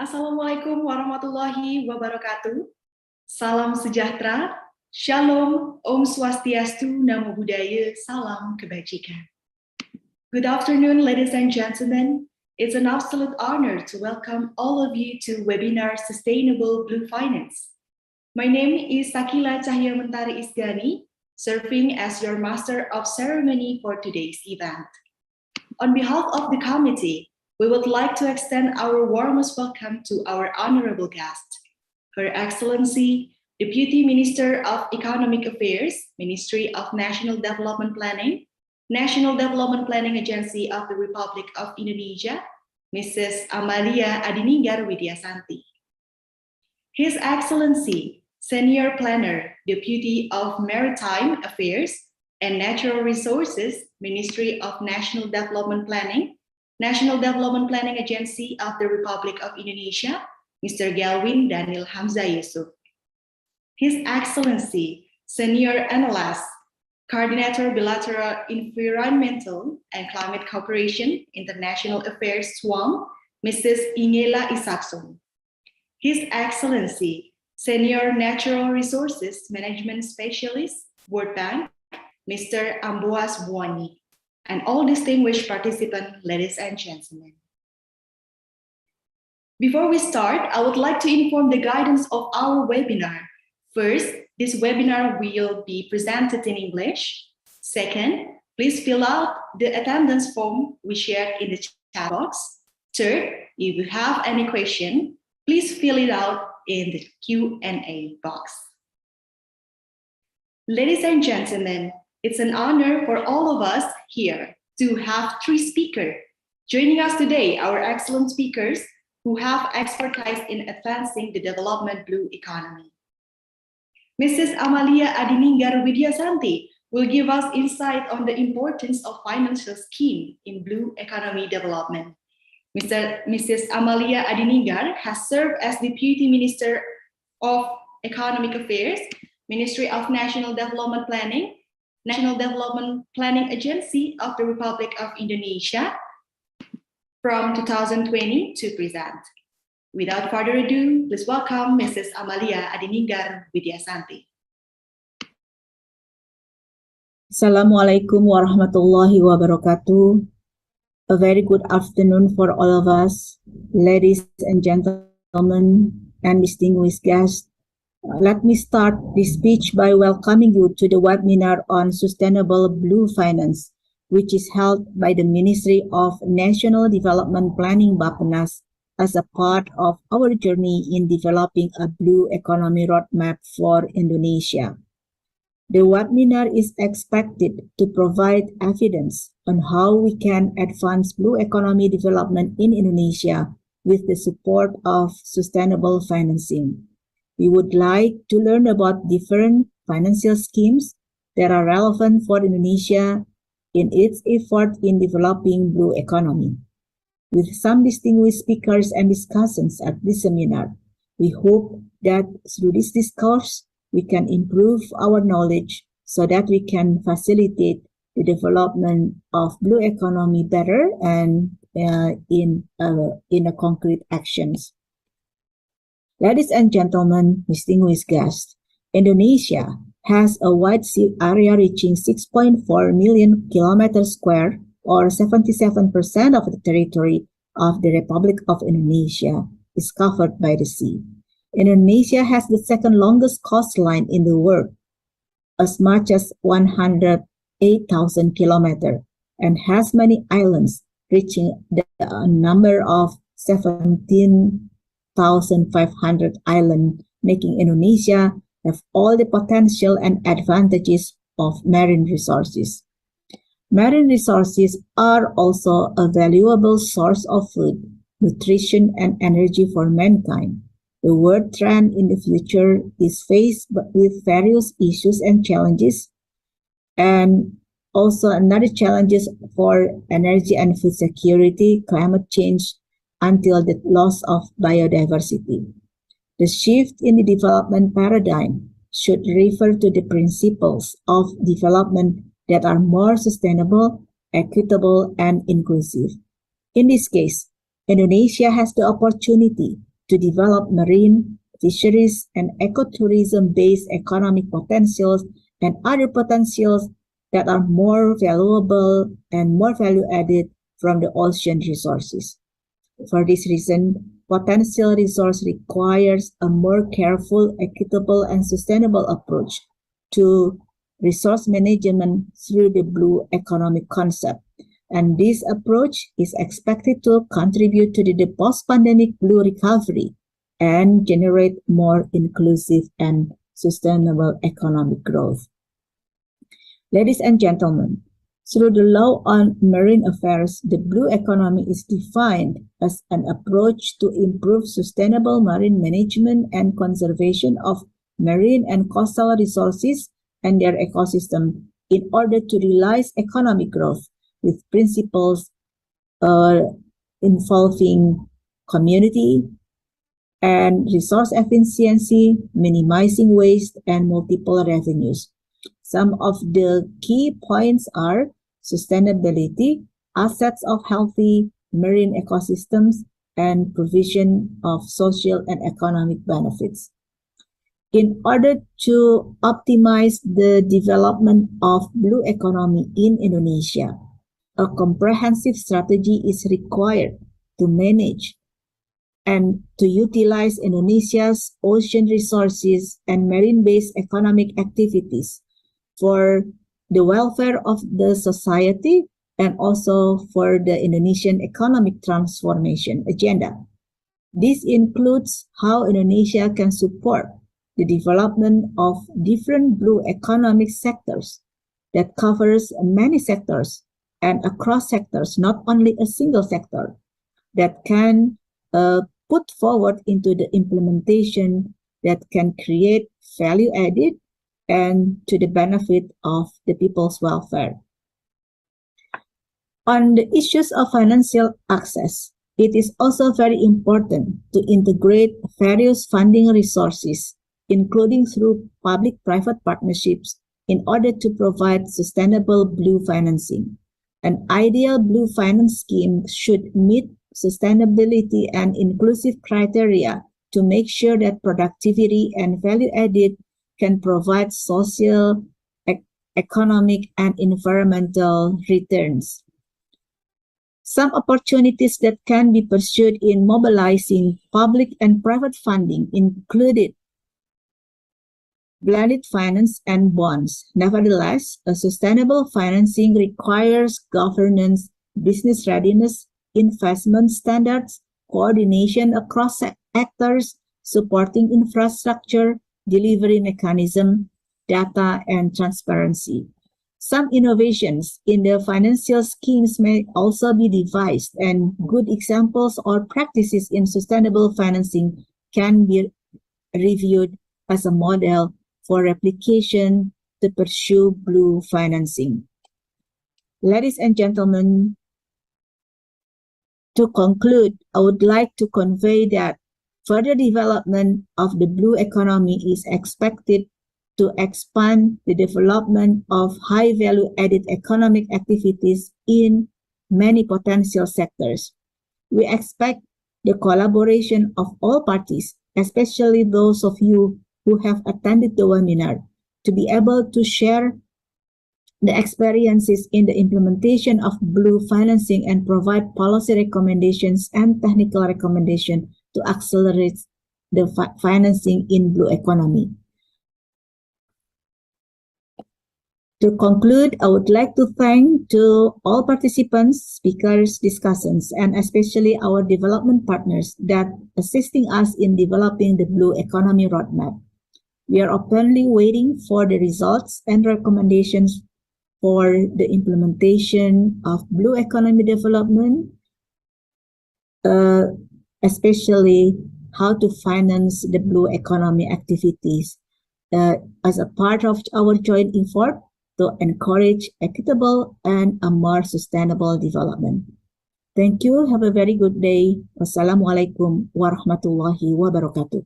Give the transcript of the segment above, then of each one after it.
Assalamualaikum warahmatullahi wabarakatuh. Salam sejahtera, Shalom, Om Swastiastu, Namo Buddhaya, Salam Kebajikan. Good afternoon, ladies and gentlemen. It's an absolute honor to welcome all of you to webinar Sustainable Blue Finance. My name is Sakila Cahya Mentari Isgani, serving as your Master of Ceremony for today's event. On behalf of the committee, we would like to extend our warmest welcome to our honorable guest, Her Excellency, Deputy Minister of Economic Affairs, Ministry of National Development Planning, National Development Planning Agency of the Republic of Indonesia, Mrs. Amalia Adininggar Widyasanti. His Excellency, Senior Planner, Deputy of Maritime Affairs and Natural Resources, Ministry of National Development Planning, National Development Planning Agency of the Republic of Indonesia, Mr. Galwin Daniel Hamzah Yusuf. His Excellency, Senior Analyst, Coordinator Bilateral Environmental and Climate Cooperation, International Affairs SWAM, Mrs. Ingela Isakson. His Excellency, Senior Natural Resources Management Specialist, World Bank, Mr. Amboas Buani. And all distinguished participants, ladies and gentlemen. Before we start, I would like to inform the guidance of our webinar. First, this webinar will be presented in English. Second, please fill out the attendance form we shared in the chat box. Third, if you have any question, please fill it out in the Q&A box. Ladies and gentlemen, it's an honor for all of us here to have three speakers joining us today, our excellent speakers who have expertise in advancing the development blue economy. Mrs. Amalia Adininggar Widyasanti will give us insight on the importance of financial scheme in blue economy development. Mrs. Amalia Adininggar has served as Deputy Minister of Economic Affairs, Ministry of National Development Planning, National Development Planning Agency of the Republic of Indonesia from 2020 to present. Without further ado, please welcome Mrs. Amalia Adininggar Widyasanti. Assalamualaikum warahmatullahi wabarakatuh. A very good afternoon for all of us, ladies and gentlemen, and distinguished guests. Let me start this speech by welcoming you to the webinar on Sustainable Blue Finance, which is held by the Ministry of National Development Planning Bappenas as a part of our journey in developing a blue economy roadmap for Indonesia. The webinar is expected to provide evidence on how we can advance blue economy development in Indonesia with the support of sustainable financing. We would like to learn about different financial schemes that are relevant for Indonesia in its effort in developing blue economy. With some distinguished speakers and discussions at this seminar, we hope that through this discourse, we can improve our knowledge so that we can facilitate the development of blue economy better and in a concrete actions. Ladies and gentlemen, distinguished guests, Indonesia has a wide sea area reaching 6.4 million kilometers square, or 77% of the territory of the Republic of Indonesia is covered by the sea. Indonesia has the second longest coastline in the world, as much as 108,000 kilometers, and has many islands, reaching the number of 17,500 islands, making Indonesia have all the potential and advantages of marine resources. Marine resources are also a valuable source of food, nutrition, and energy for mankind. The world trend in the future is faced with various issues and challenges, and also another challenges for energy and food security, climate change, until the loss of biodiversity. The shift in the development paradigm should refer to the principles of development that are more sustainable, equitable, and inclusive. In this case, Indonesia has the opportunity to develop marine, fisheries, and ecotourism-based economic potentials and other potentials that are more valuable and more value-added from the ocean resources. For this reason, potential resource requires a more careful, equitable, and sustainable approach to resource management through the blue economic concept. And this approach is expected to contribute to the post-pandemic blue recovery and generate more inclusive and sustainable economic growth. Ladies and gentlemen, through the law on marine affairs, the blue economy is defined as an approach to improve sustainable marine management and conservation of marine and coastal resources and their ecosystem in order to realize economic growth with principles involving community and resource efficiency, minimizing waste, and multiple revenues. Some of the key points are sustainability, assets of healthy marine ecosystems, and provision of social and economic benefits. In order to optimize the development of blue economy in Indonesia, a comprehensive strategy is required to manage and to utilize Indonesia's ocean resources and marine-based economic activities for the welfare of the society and also for the Indonesian economic transformation agenda. This includes how Indonesia can support the development of different blue economic sectors that covers many sectors and across sectors, not only a single sector, that can put forward into the implementation that can create value added and to the benefit of the people's welfare. On the issues of financial access, it is also very important to integrate various funding resources, including through public-private partnerships, in order to provide sustainable blue financing. An ideal blue finance scheme should meet sustainability and inclusive criteria to make sure that productivity and value added can provide social, economic, and environmental returns. Some opportunities that can be pursued in mobilizing public and private funding included blended finance and bonds. Nevertheless, a sustainable financing requires governance, business readiness, investment standards, coordination across actors, supporting infrastructure, delivery mechanism, data, and transparency. Some innovations in the financial schemes may also be devised, and good examples or practices in sustainable financing can be reviewed as a model for replication to pursue blue financing. Ladies and gentlemen, to conclude, I would like to convey that further development of the blue economy is expected to expand the development of high value-added economic activities in many potential sectors. We expect the collaboration of all parties, especially those of you who have attended the webinar, to be able to share the experiences in the implementation of blue financing and provide policy recommendations and technical recommendations to accelerate the financing in blue economy. To conclude, I would like to thank to all participants, speakers, discussants, and especially our development partners that assisting us in developing the blue economy roadmap. We are openly waiting for the results and recommendations for the implementation of blue economy development, especially how to finance the blue economy activities as a part of our joint effort to encourage equitable and a more sustainable development. Thank you. Have a very good day. Wassalamualaikum warahmatullahi wabarakatuh.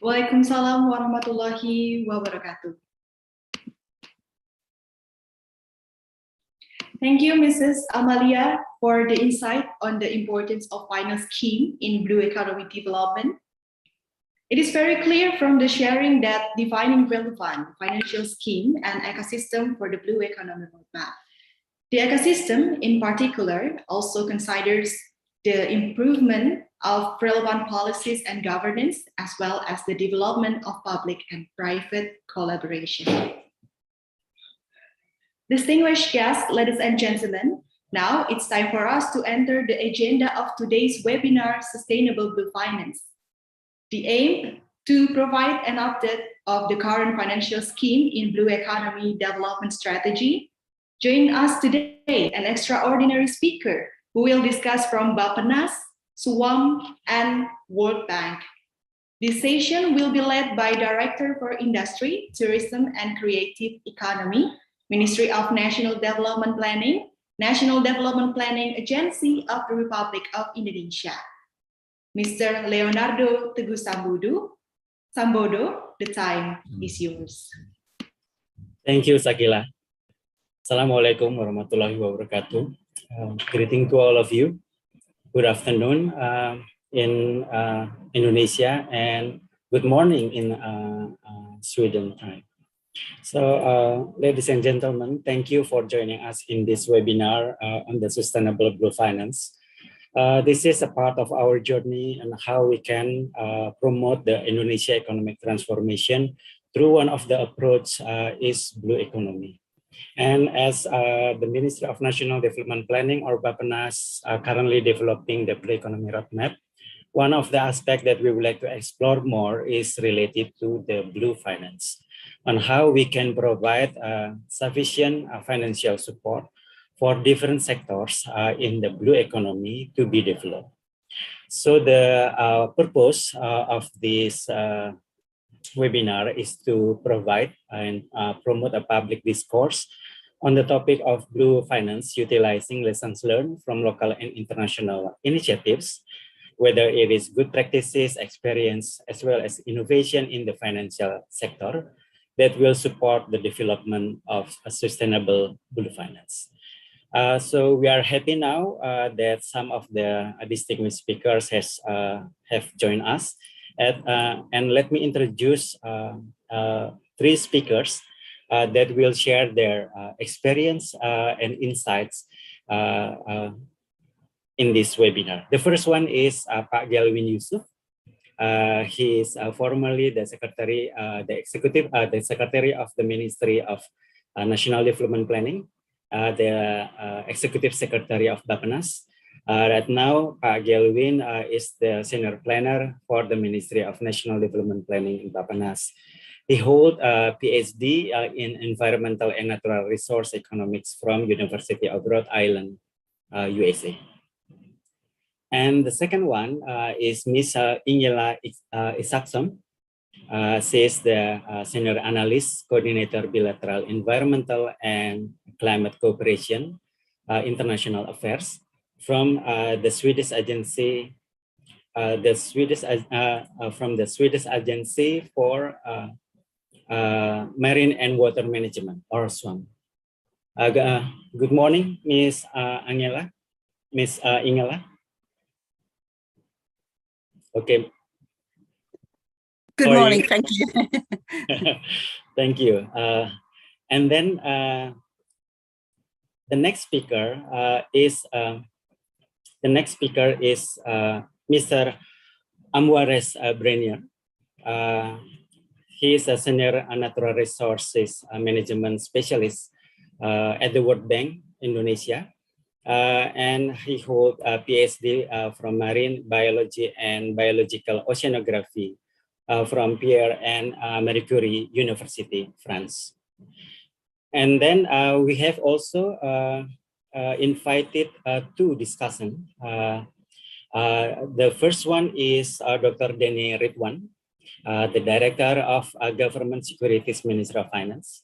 Waalaikumsalam warahmatullahi wabarakatuh. Thank you, Mrs. Amalia, for the insight on the importance of finance scheme in blue economy development. It is very clear from the sharing that defining relevant financial scheme and ecosystem for the blue economy roadmap. The ecosystem, in particular, also considers the improvement of relevant policies and governance, as well as the development of public and private collaboration. Distinguished guests, ladies and gentlemen, now it's time for us to enter the agenda of today's webinar, Sustainable Blue Finance. The aim to provide an update of the current financial scheme in blue economy development strategy. Join us today, an extraordinary speaker who will discuss from Bappenas, SUAM, and World Bank. This session will be led by Director for Industry, Tourism, and Creative Economy, Ministry of National Development Planning, National Development Planning Agency of the Republic of Indonesia. Mr. Leonardo Teguh Sambodo, the time is yours. Thank you, Sakila. Assalamualaikum warahmatullahi wabarakatuh. Greeting to all of you. Good afternoon in Indonesia and good morning in Sweden time. So, ladies and gentlemen, thank you for joining us in this webinar on the sustainable blue finance. This is a part of our journey and how we can promote the Indonesia economic transformation through one of the approach is blue economy. And as the Ministry of National Development Planning or Bappenas currently developing the blue economy roadmap, one of the aspects that we would like to explore more is related to the blue finance, on how we can provide sufficient financial support for different sectors in the blue economy to be developed. So the purpose of this webinar is to provide and promote a public discourse on the topic of blue finance, utilizing lessons learned from local and international initiatives, whether it is good practices, experience, as well as innovation in the financial sector that will support the development of a sustainable blue finance. So we are happy now that some of the distinguished speakers have joined us. And let me introduce three speakers that will share their experience and insights in this webinar. The first one is Pak Galwin Yusuf. He is formerly the secretary, the secretary of the Ministry of National Development Planning, the executive secretary of Bappenas. Right now, Pak Galwin is the senior planner for the Ministry of National Development Planning in Bappenas. He holds a PhD in Environmental and Natural Resource Economics from University of Rhode Island, USA. And the second one is Ms. Ingela Isaacson. She is the Senior Analyst, Coordinator Bilateral Environmental and Climate Cooperation, International Affairs from the Swedish Agency, from the Swedish Agency for Marine and Water Management, or SWAM. Good morning, Ms. Angela, Ms. Ingela. Okay. Good morning, thank you. Thank you. And then the next speaker is Mr. Amwares Brenier. He is a senior natural resources management specialist at the World Bank, Indonesia. And he holds a PhD from Marine Biology and Biological Oceanography from Pierre and Marie Curie University, France. And then we have also invited two discussants. The first one is Dr. Denny Ridwan, the Director of Government Securities Ministry of Finance.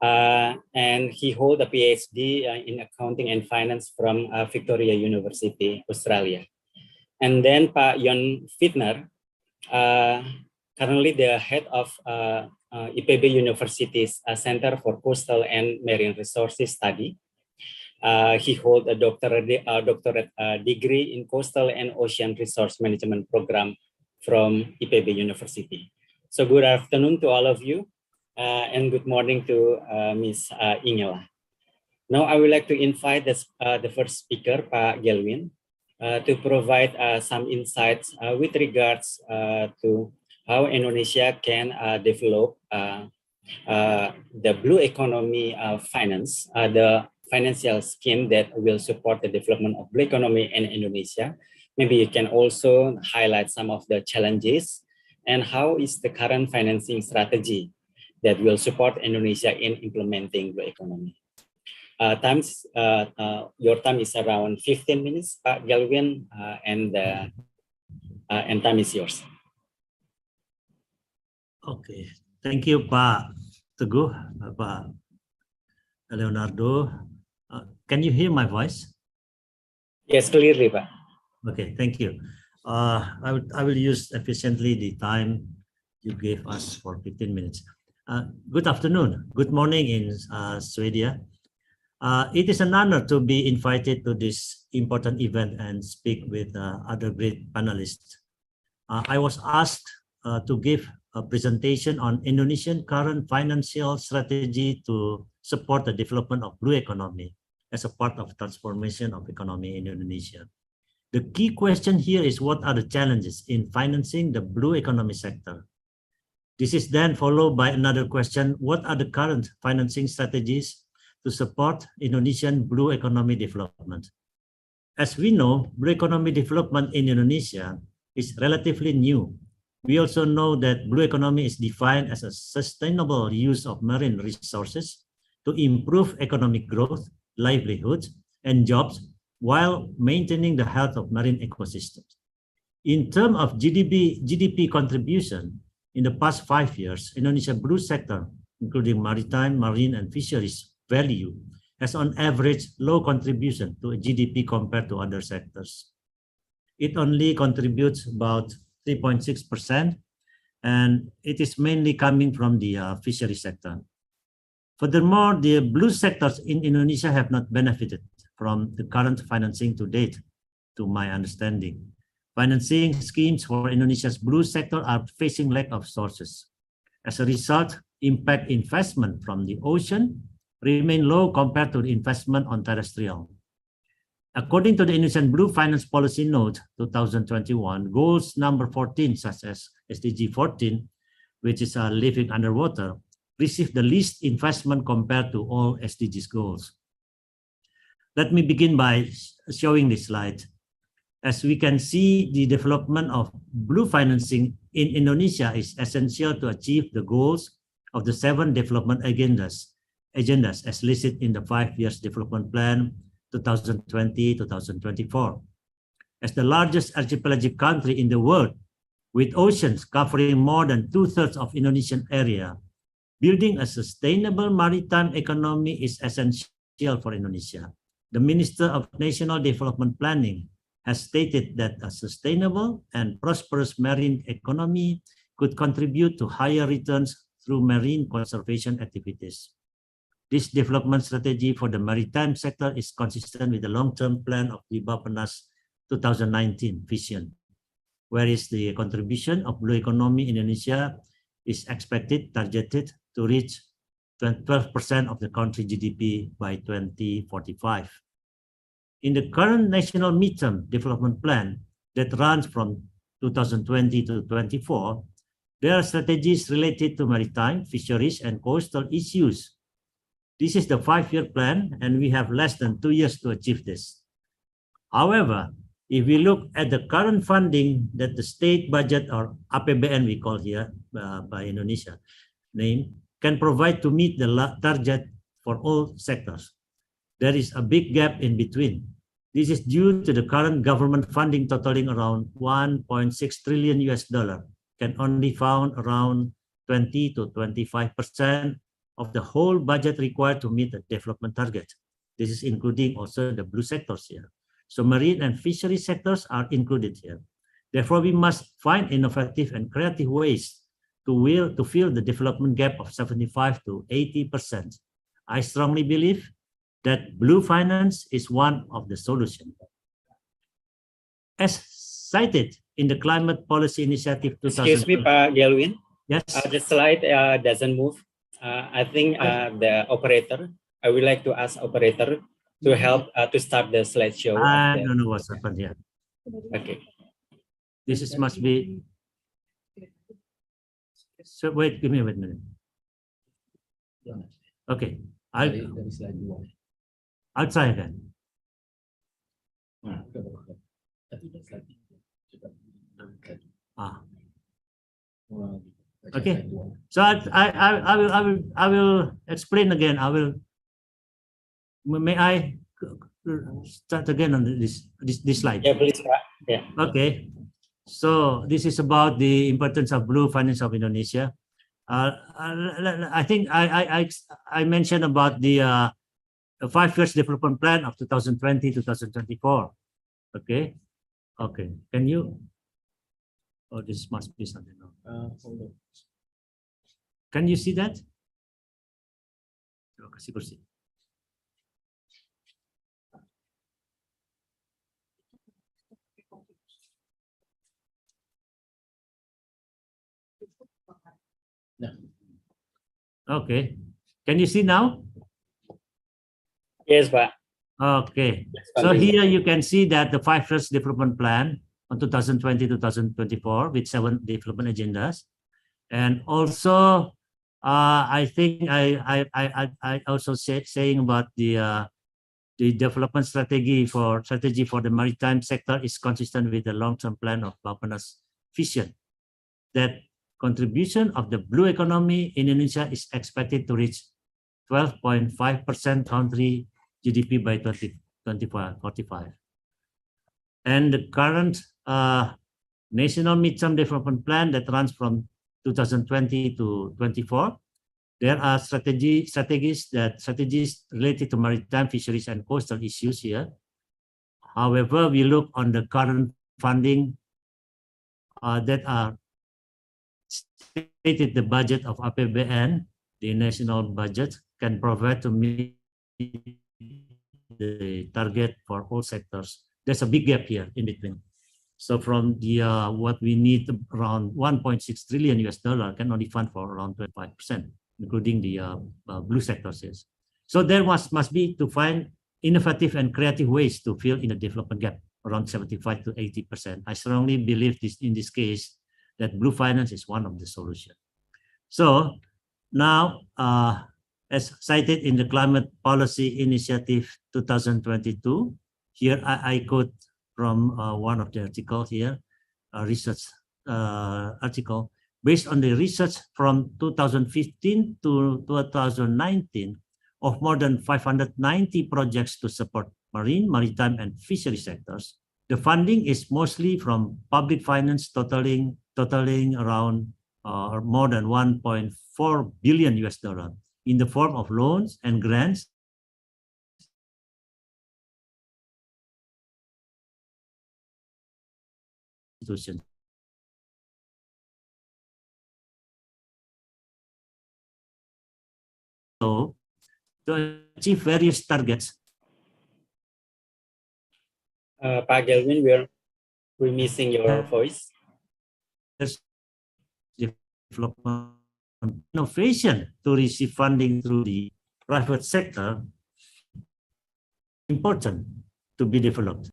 And he holds a PhD in Accounting and Finance from Victoria University, Australia. And then Pak Jon Fitner, currently the head of IPB University's Center for Coastal and Marine Resources Study. He holds a doctorate degree in Coastal and Ocean Resource Management Program from IPB University. So good afternoon to all of you, and good morning to Ms. Ingela. Now I would like to invite the first speaker, Pak Gelwin, to provide some insights with regards to how Indonesia can develop the blue economy finance, the financial scheme that will support the development of blue economy in Indonesia. Maybe you can also highlight some of the challenges and how is the current financing strategy that will support Indonesia in implementing blue economy. Your time is around 15 minutes, Pak Gelwin, and time is yours. Okay, thank you, Pak Teguh, Pak Leonardo. Can you hear my voice? Yes, clearly, Pak. Okay, thank you. I will use efficiently the time you gave us for 15 minutes. Good afternoon, good morning in Sweden. It is an honor to be invited to this important event and speak with other great panelists. I was asked to give a presentation on Indonesian current financial strategy to support the development of blue economy as a part of transformation of economy in Indonesia. The key question here is what are the challenges in financing the blue economy sector? This is then followed by another question, what are the current financing strategies to support Indonesian blue economy development? As we know, blue economy development in Indonesia is relatively new. We also know that blue economy is defined as a sustainable use of marine resources to improve economic growth, livelihoods, and jobs while maintaining the health of marine ecosystems. In terms of GDP contribution, in the past 5 years, Indonesia blue sector, including maritime, marine, and fisheries value, has on average low contribution to GDP compared to other sectors. It only contributes about 3.6%, and it is mainly coming from the fishery sector. Furthermore, the blue sectors in Indonesia have not benefited from the current financing to date, to my understanding. Financing schemes for Indonesia's blue sector are facing lack of sources. As a result, impact investment from the ocean remain low compared to the investment on terrestrial. According to the Indonesian Blue Finance Policy Note 2021, goals number 14, such as SDG 14, which is living underwater, received the least investment compared to all SDGs goals. Let me begin by showing this slide. As we can see, the development of blue financing in Indonesia is essential to achieve the goals of the 7 development agendas as listed in the 5 years development plan 2020-2024. As the largest archipelagic country in the world, with oceans covering more than 2/3 of Indonesian area, building a sustainable maritime economy is essential for Indonesia. The Minister of National Development Planning has stated that a sustainable and prosperous marine economy could contribute to higher returns through marine conservation activities. This development strategy for the maritime sector is consistent with the long-term plan of the Bappenas 2019 vision, whereas the contribution of blue economy in Indonesia is targeted to reach 12% of the country GDP by 2045. In the current National Midterm Development Plan that runs from 2020 to 2024, there are strategies related to maritime, fisheries, and coastal issues. This is the 5-year plan, and we have less than 2 years to achieve this. However, if we look at the current funding that the state budget, or APBN we call here by Indonesia name, can provide to meet the target for all sectors, there is a big gap in between. This is due to the current government funding totaling around $1.6 trillion can only found around 20 to 25% of the whole budget required to meet the development target. This is including also the blue sectors here. So marine and fishery sectors are included here. Therefore, we must find innovative and creative ways to fill the development gap of 75 to 80%. I strongly believe that blue finance is one of the solutions. As cited in the Climate Policy Initiative 2000. Excuse me, Pak Gelwin. Yes. The slide doesn't move. I think the operator, I would like to ask operator to help to start the slideshow. I don't know what's happened here. Okay. This is must be. So wait, give me a minute. Okay, I'll try again. Okay, so I will explain again. May I start again on this slide? Yeah, please, Pak. Yeah. Okay, so this is about the importance of blue finance of Indonesia. I think I mentioned about the 5 years development plan of 2020-2024. Okay, can you? Oh, this must be something. Can you see that? Kasih kursi. Okay, can you see now? Yes, Pak. Okay, so here you can see that the 5 years development plan on 2020-2024 with 7 development agendas, and also I think I also saying about the development strategy for the maritime sector is consistent with the long-term plan of Bappenas vision that contribution of the blue economy in Indonesia is expected to reach 12.5% country GDP by 2045. And the current national midterm development plan that runs from 2020 to 24, there are strategies related to maritime fisheries and coastal issues here. However, we look on the current funding that are stated the budget of APBN, the national budget, can provide to meet the target for all sectors. There's a big gap here in between. So from the what we need around 1.6 trillion US dollar can only fund for around 25%, including the blue sectors. Yes. So there must be to find innovative and creative ways to fill in the development gap around 75 to 80%. I strongly believe this in this case that blue finance is one of the solutions. So now, as cited in the Climate Policy Initiative 2022, here I quote from one of the articles here, a research article. Based on the research from 2015 to 2019 of more than 590 projects to support marine, maritime, and fishery sectors, the funding is mostly from public finance totaling around more than 1.4 billion US dollar in the form of loans and grants institutions. So to achieve various targets. Pak Gelwin, we're missing your voice. Development innovation to receive funding through the private sector important to be developed.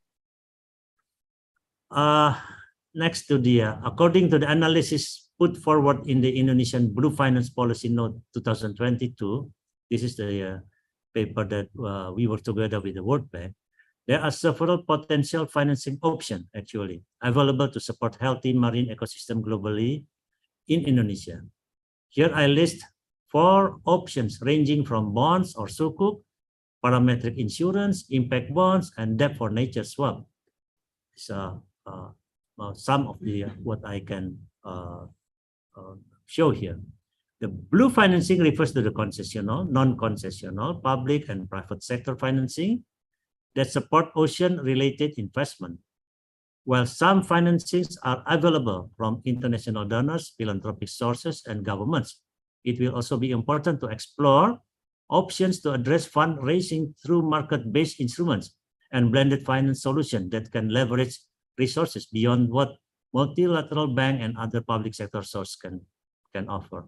Next to the according to the analysis put forward in the Indonesian Blue Finance Policy Note 2022, this is the paper that we work together with the World Bank. There are several potential financing options actually available to support healthy marine ecosystem globally in Indonesia. Here I list 4 options ranging from bonds or sukuk, parametric insurance, impact bonds, and debt for nature swap. So some of the what I can show here. The blue financing refers to the concessional, non-concessional, public and private sector financing that support ocean-related investment. While some financings are available from international donors, philanthropic sources, and governments, it will also be important to explore options to address fundraising through market-based instruments and blended finance solutions that can leverage resources beyond what multilateral bank and other public sector sources can offer.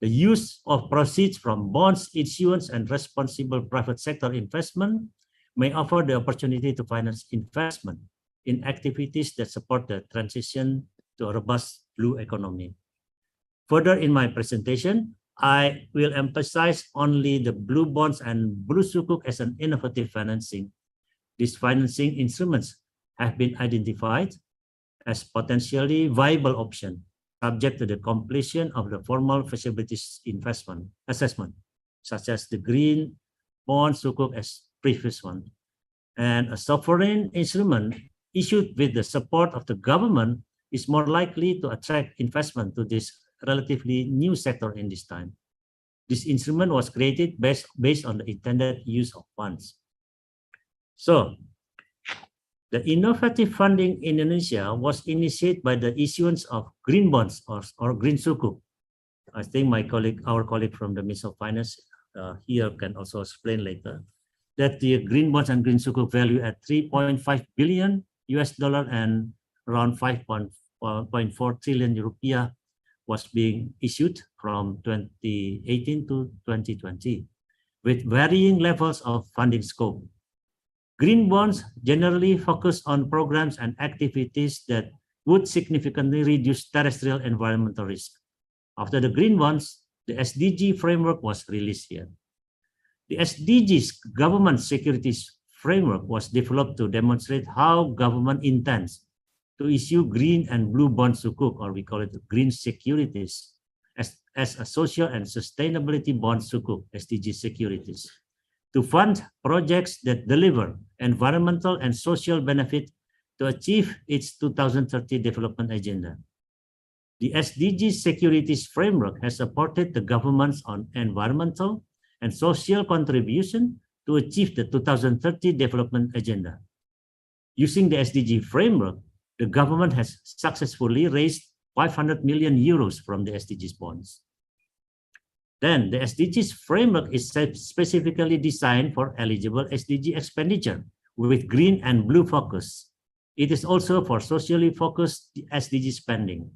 The use of proceeds from bonds issuance and responsible private sector investment may offer the opportunity to finance investment in activities that support the transition to a robust blue economy. Further in my presentation, I will emphasize only the blue bonds and blue sukuk as an innovative financing. These financing instruments have been identified as potentially viable option, subject to the completion of the formal feasibility investment assessment, such as the green bond sukuk as previous one. And a sovereign instrument issued with the support of the government is more likely to attract investment to this relatively new sector in this time. This instrument was created based on the intended use of funds. So, the innovative funding in Indonesia was initiated by the issuance of green bonds or green sukuk. I think our colleague from the Ministry of Finance here can also explain later that the green bonds and green sukuk value at $3.5 billion and around 5.4 trillion rupiah was being issued from 2018 to 2020 with varying levels of funding scope. Green bonds generally focus on programs and activities that would significantly reduce terrestrial environmental risk. After the green bonds, the SDG framework was released here. The SDGs government securities framework was developed to demonstrate how government intends to issue green and blue bond sukuk, or we call it green securities, as a social and sustainability bond sukuk, SDG securities, to fund projects that deliver environmental and social benefit to achieve its 2030 development agenda. The SDG securities framework has supported the governments on environmental and social contribution to achieve the 2030 development agenda. Using the SDG framework, the government has successfully raised 500 million euros from the SDGs bonds. Then the SDGs framework is specifically designed for eligible SDG expenditure with green and blue focus. It is also for socially focused SDG spending.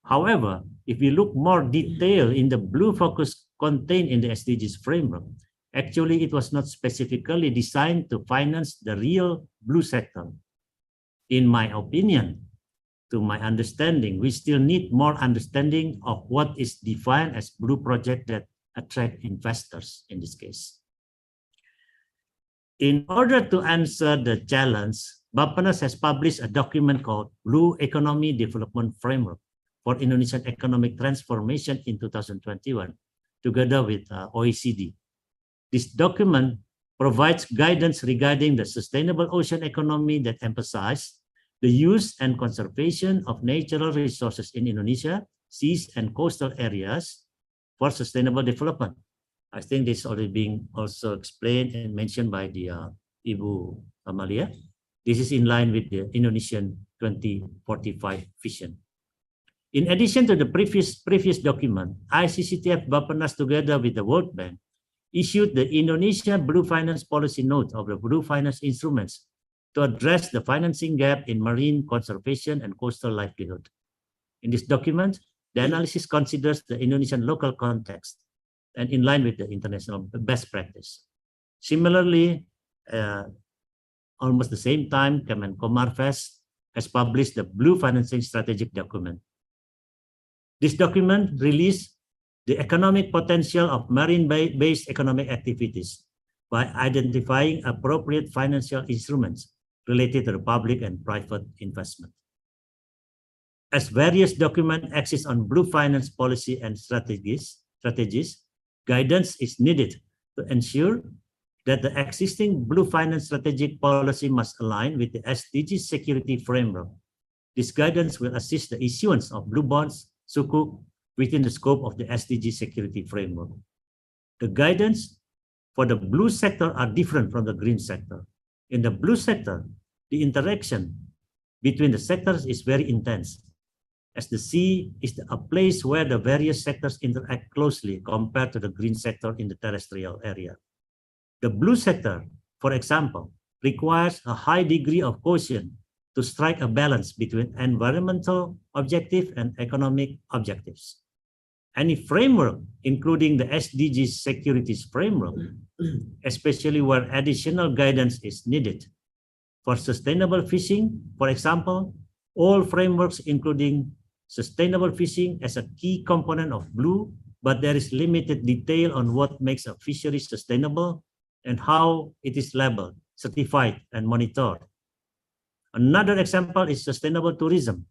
However, if we look more detail in the blue focus contained in the SDGs framework, actually it was not specifically designed to finance the real blue sector. In my opinion, to my understanding, we still need more understanding of what is defined as blue project that attract investors in this case. In order to answer the challenge, Bappenas has published a document called Blue Economy Development Framework for Indonesian Economic Transformation in 2021, together with OECD. This document provides guidance regarding the sustainable ocean economy that emphasizes the use and conservation of natural resources in Indonesia, seas and coastal areas for sustainable development. I think this is already being also explained and mentioned by the Ibu Amalia. This is in line with the Indonesian 2045 vision. In addition to the previous document, ICCTF Bappenas together with the World Bank issued the Indonesia Blue Finance Policy Note of the Blue Finance Instruments to address the financing gap in marine conservation and coastal livelihood. In this document, the analysis considers the Indonesian local context and in line with the international best practice. Similarly, almost the same time, Kemenkomarves has published the Blue Financing Strategic Document. This document released the economic potential of marine-based economic activities by identifying appropriate financial instruments related to the public and private investment. As various documents exist on blue finance policy and strategies, guidance is needed to ensure that the existing blue finance strategic policy must align with the SDG security framework. This guidance will assist the issuance of blue bonds, sukuk, within the scope of the SDG security framework. The guidance for the blue sector are different from the green sector. In the blue sector, the interaction between the sectors is very intense. as the sea is a place where the various sectors interact closely compared to the green sector in the terrestrial area. The blue sector, for example, requires a high degree of caution to strike a balance between environmental objectives and economic objectives. Any framework, including the SDGs securities framework, especially where additional guidance is needed. For sustainable fishing, for example, all frameworks including sustainable fishing as a key component of blue, but there is limited detail on what makes a fishery sustainable and how it is labeled, certified, and monitored. Another example is sustainable tourism.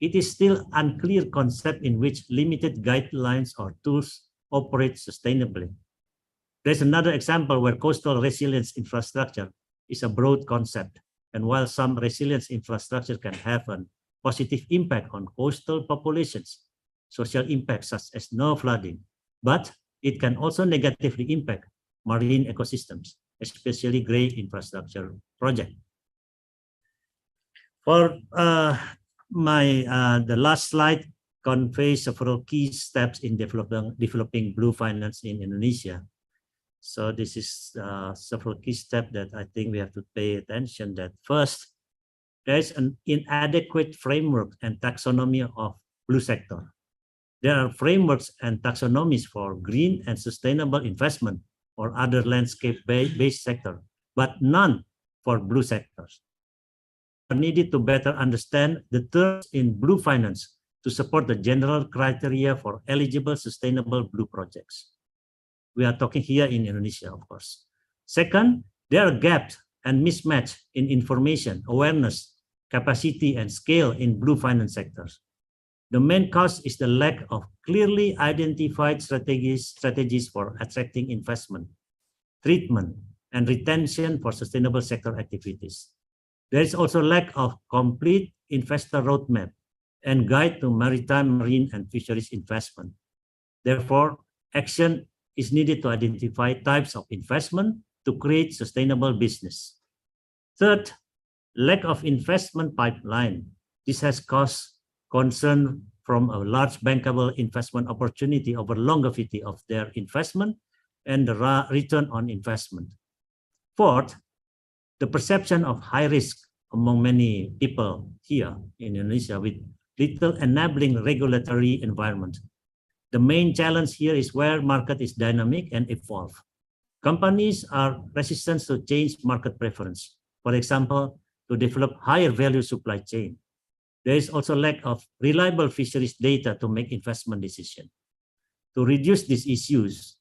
It is still unclear concept in which limited guidelines or tools operate sustainably. There's another example where coastal resilience infrastructure is a broad concept. And while some resilience infrastructure can have a positive impact on coastal populations, social impacts such as no flooding, but it can also negatively impact marine ecosystems, especially gray infrastructure projects. For the last slide conveys several key steps in developing blue finance in Indonesia. So this is several key steps that I think we have to pay attention. That first, there is an inadequate framework and taxonomy of blue sector. There are frameworks and taxonomies for green and sustainable investment or other landscape-based sector, but none for blue sectors. We needed to better understand the terms in blue finance to support the general criteria for eligible sustainable blue projects. We are talking here in Indonesia, of course. Second, there are gaps and mismatch in information, awareness, capacity, and scale in blue finance sectors. The main cause is the lack of clearly identified strategies for attracting investment, treatment, and retention for sustainable sector activities. There is also lack of complete investor roadmap and guide to maritime, marine, and fisheries investment. Therefore, action is needed to identify types of investment to create sustainable business. Third, lack of investment pipeline. This has caused concern from a large bankable investment opportunity over longevity of their investment and the return on investment. Fourth, the perception of high risk among many people here in Indonesia with little enabling regulatory environment. The main challenge here is where market is dynamic and evolve. Companies are resistant to change market preference. For example, to develop higher value supply chain. There is also lack of reliable fisheries data to make investment decisions. To reduce these issues,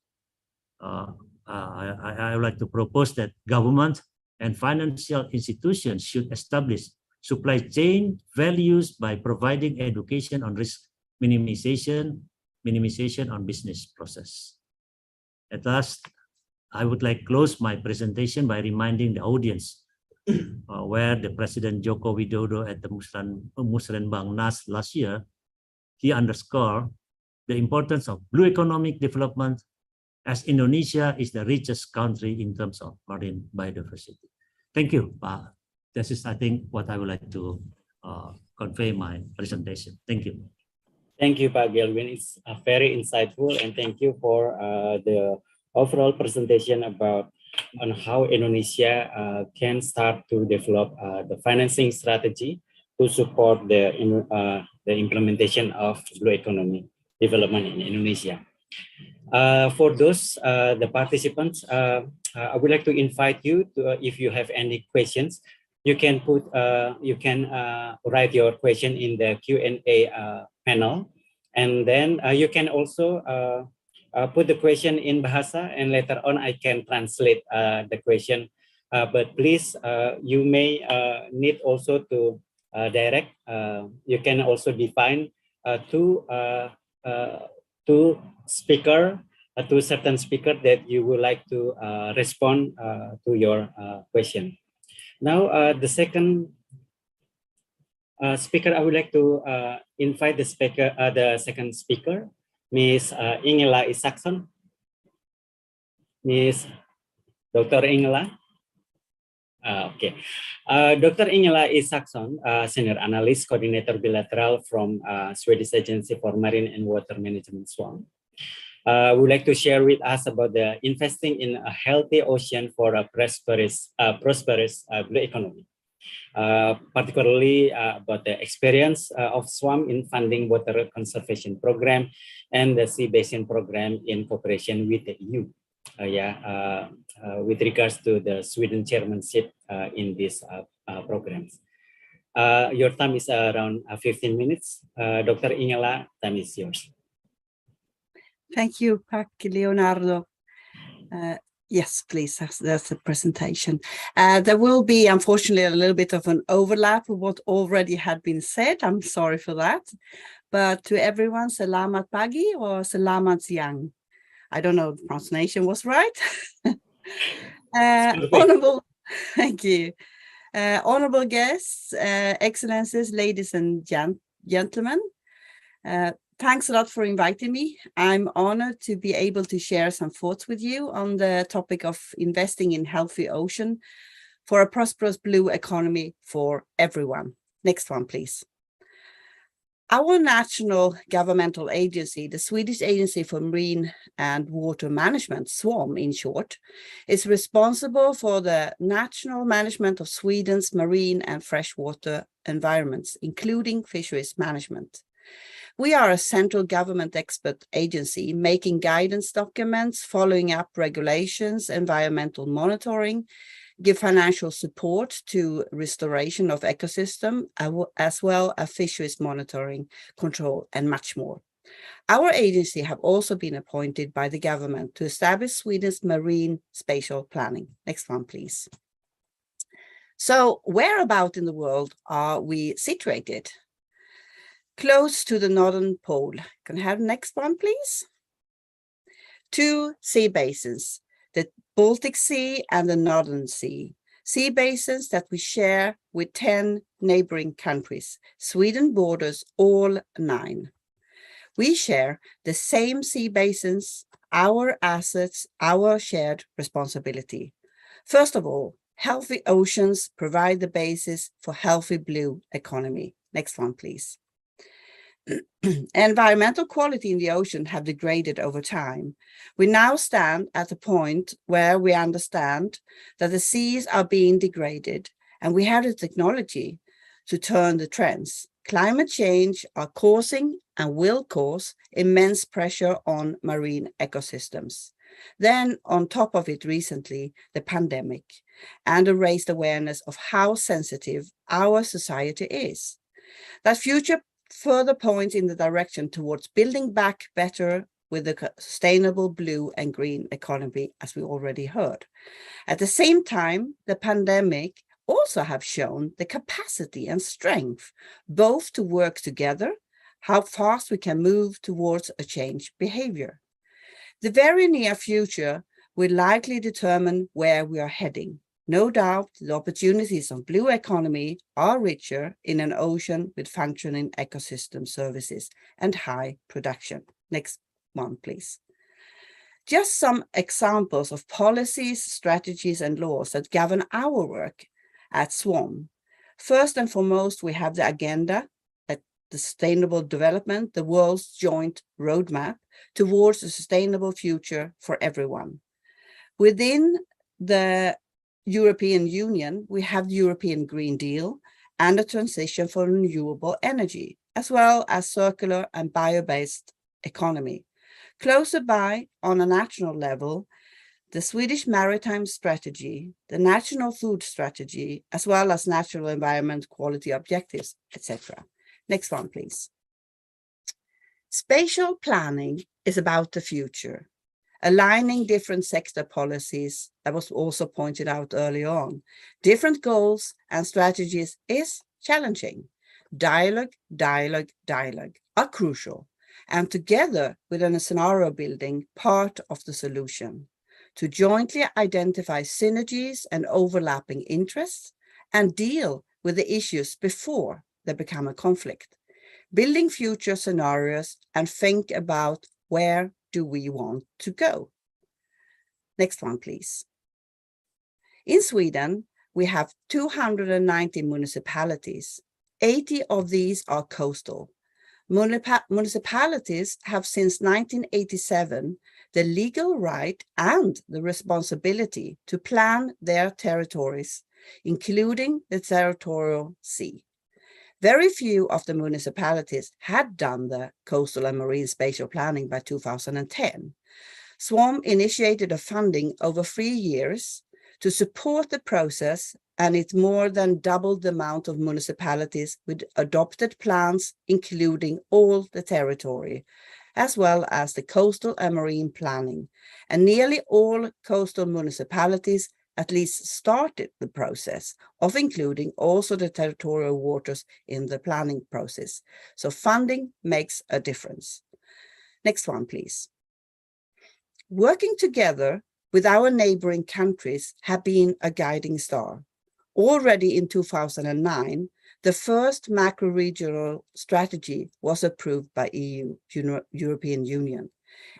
I would like to propose that government and financial institutions should establish supply chain values by providing education on risk minimization on business process. At last, I would like to close my presentation by reminding the audience where the President Joko Widodo at the Musrembang NAS last year, he underscored the importance of blue economic development as Indonesia is the richest country in terms of marine biodiversity. Thank you. This is, I think, what I would like to convey my presentation. Thank you. Thank you, Pak Gelvin. It's very insightful, and thank you for the overall presentation about on how Indonesia can start to develop the financing strategy to support the implementation of blue economy development in Indonesia. For those the participants, I would like to invite you to, if you have any questions, you can put write your question in the Q&A panel, and then you can also put the question in Bahasa, and later on I can translate the question. But please, you may need also to direct. You can also define two certain speaker that you would like to respond to your question. Now, the second speaker, I would like to invite the second speaker, Ms. Ingela Isaacson. Ms. Dr. Ingela. Okay. Dr. Ingela Isaksson, Senior Analyst, Coordinator Bilateral from Swedish Agency for Marine and Water Management, SWAM. Would like to share with us about the investing in a healthy ocean for a prosperous blue economy. Particularly about the experience of SWAM in funding water conservation program and the Sea Basin program in cooperation with the EU. With regards to the Sweden chairmanship in these programs. Your time is around 15 minutes. Dr. Ingela, time is yours. Thank you, Pak Leonardo. Yes, please, that's the presentation. There will be, unfortunately, a little bit of an overlap with what already had been said. I'm sorry for that. But to everyone, selamat pagi or selamat siang. I don't know if the pronunciation was right. Honorable, thank you. Honorable guests, excellencies, ladies and gentlemen, thanks a lot for inviting me. I'm honored to be able to share some thoughts with you on the topic of investing in healthy ocean for a prosperous blue economy for everyone. Next one, please. Our national governmental agency, the Swedish Agency for Marine and Water Management, SWAM in short, is responsible for the national management of Sweden's marine and freshwater environments, including fisheries management. We are a central government expert agency making guidance documents, following up regulations, environmental monitoring, give financial support to restoration of ecosystem, as well as fisheries monitoring, control, and much more. Our agency have also been appointed by the government to establish Sweden's marine spatial planning. Next one, please. So whereabout in the world are we situated? Close to the northern pole. Can I have the next one, please? Two sea basins, the Baltic Sea and the Northern Sea, sea basins that we share with 10 neighboring countries. Sweden borders all 9. We share the same sea basins, our assets, our shared responsibility. First of all, healthy oceans provide the basis for healthy blue economy. Next one, please. Environmental quality in the ocean have degraded over time. We now stand at a point where we understand that the seas are being degraded, and we have the technology to turn the trends. Climate change are causing and will cause immense pressure on marine ecosystems. Then on top of it recently, the pandemic and a raised awareness of how sensitive our society is. That future further points in the direction towards building back better with a sustainable blue and green economy, as we already heard. At the same time, the pandemic also have shown the capacity and strength both to work together, how fast we can move towards a changed behavior. The very near future will likely determine where we are heading. No doubt, the opportunities of blue economy are richer in an ocean with functioning ecosystem services and high production. Next one, please. Just some examples of policies, strategies, and laws that govern our work at SWAM. First and foremost, we have the agenda, the sustainable development, the world's joint roadmap towards a sustainable future for everyone. Within the European Union, we have the European Green Deal and a transition for renewable energy, as well as circular and bio-based economy. Closer by, on a national level, the Swedish Maritime Strategy, the National Food Strategy, as well as Natural Environment Quality Objectives, etc. Next one, please. Spatial planning is about the future. Aligning different sector policies, that was also pointed out earlier on. Different goals and strategies is challenging. Dialogue are crucial, and together with a scenario building, part of the solution. To jointly identify synergies and overlapping interests and deal with the issues before they become a conflict. Building future scenarios and think about where do we want to go? Next one, please. In Sweden, we have 290 municipalities. 80 of these are coastal. Municipalities have since 1987 the legal right and the responsibility to plan their territories, including the territorial sea. Very few of the municipalities had done the coastal and marine spatial planning by 2010. SWAM initiated a funding over 3 years to support the process, and it more than doubled the amount of municipalities with adopted plans, including all the territory, as well as the coastal and marine planning. And nearly all coastal municipalities at least started the process of including also the territorial waters in the planning process. So funding makes a difference. Next one, please. Working together with our neighboring countries have been a guiding star. Already in 2009, the first macro-regional strategy was approved by European Union.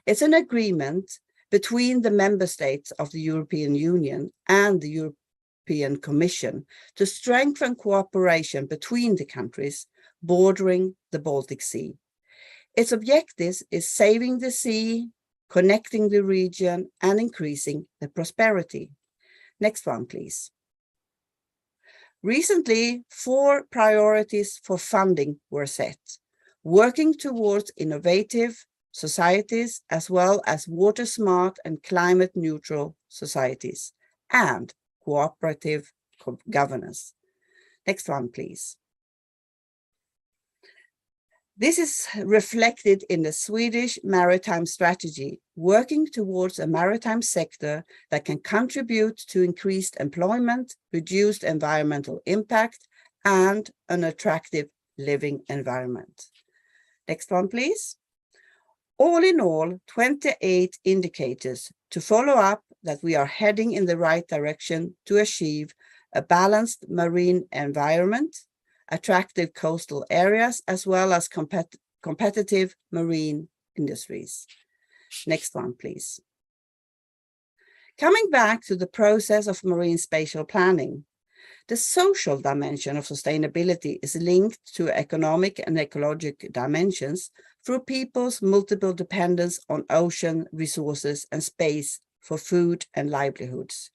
It's an agreement between the member states of the European Union and the European Commission to strengthen cooperation between the countries bordering the Baltic Sea. Its objective is saving the sea, connecting the region, and increasing the prosperity. Next one, please. Recently, 4 priorities for funding were set, working towards innovative societies as well as water smart and climate neutral societies and cooperative governance. Next one, please. This is reflected in the Swedish maritime strategy, working towards a maritime sector that can contribute to increased employment, reduced environmental impact, and an attractive living environment. Next one, please. All in all, 28 indicators to follow up that we are heading in the right direction to achieve a balanced marine environment, attractive coastal areas, as well as competitive marine industries. Next one, please. Coming back to the process of marine spatial planning, the social dimension of sustainability is linked to economic and ecological dimensions through people's multiple dependence on ocean resources and space for food and livelihoods.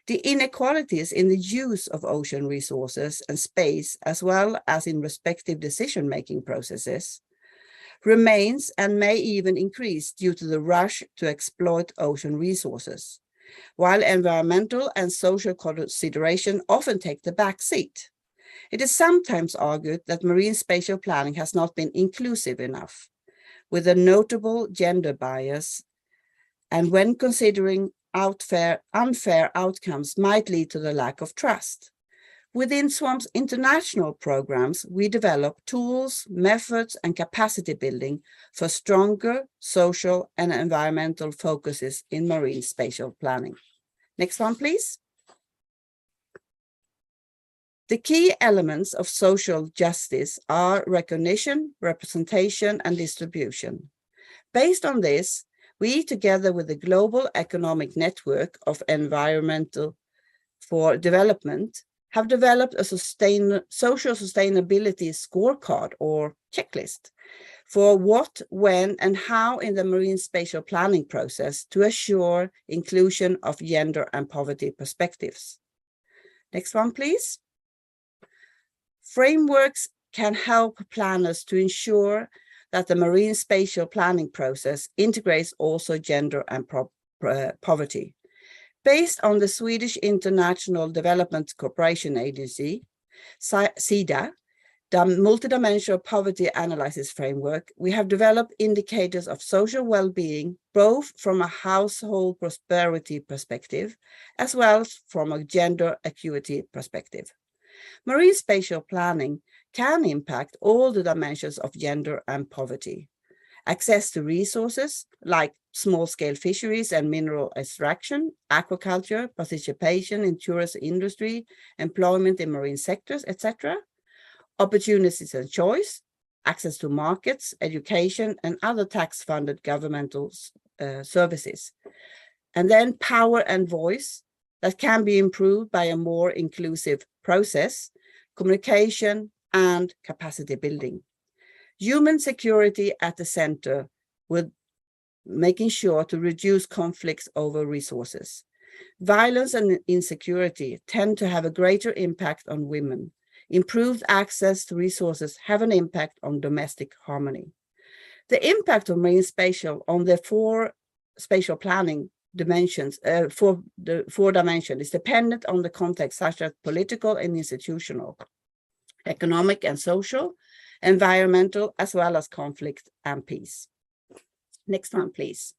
The inequalities in the use of ocean resources and space, as well as in respective decision-making processes, remains and may even increase due to the rush to exploit ocean resources, while environmental and social consideration often take the back seat. It is sometimes argued that marine spatial planning has not been inclusive enough, with a notable gender bias, and when considering unfair outcomes might lead to the lack of trust. Within SWAM's international programs, we develop tools, methods, and capacity building for stronger social and environmental focuses in marine spatial planning. Next one, please. The key elements of social justice are recognition, representation, and distribution. Based on this, we, together with the Global Economic Network of Environmental for Development, have developed a social sustainability scorecard or checklist for what, when, and how in the marine spatial planning process to assure inclusion of gender and poverty perspectives. Next one, please. Frameworks can help planners to ensure that the marine spatial planning process integrates also gender and poverty. Based on the Swedish International Development Cooperation Agency, SIDA, the multidimensional poverty analysis framework, we have developed indicators of social well-being, both from a household prosperity perspective, as well as from a gender equity perspective. Marine spatial planning can impact all the dimensions of gender and poverty. Access to resources like small-scale fisheries and mineral extraction, aquaculture, participation in tourist industry, employment in marine sectors, etc. Opportunities and choice, access to markets, education, and other tax-funded governmental services. And then power and voice, that can be improved by a more inclusive process, communication, and capacity building. Human security at the center, with making sure to reduce conflicts over resources. Violence and insecurity tend to have a greater impact on women. Improved access to resources have an impact on domestic harmony. The impact of marine spatial on the four spatial planning dimensions, four dimensions, is dependent on the context, such as political and institutional, economic and social, environmental, as well as conflict and peace. Next one, please.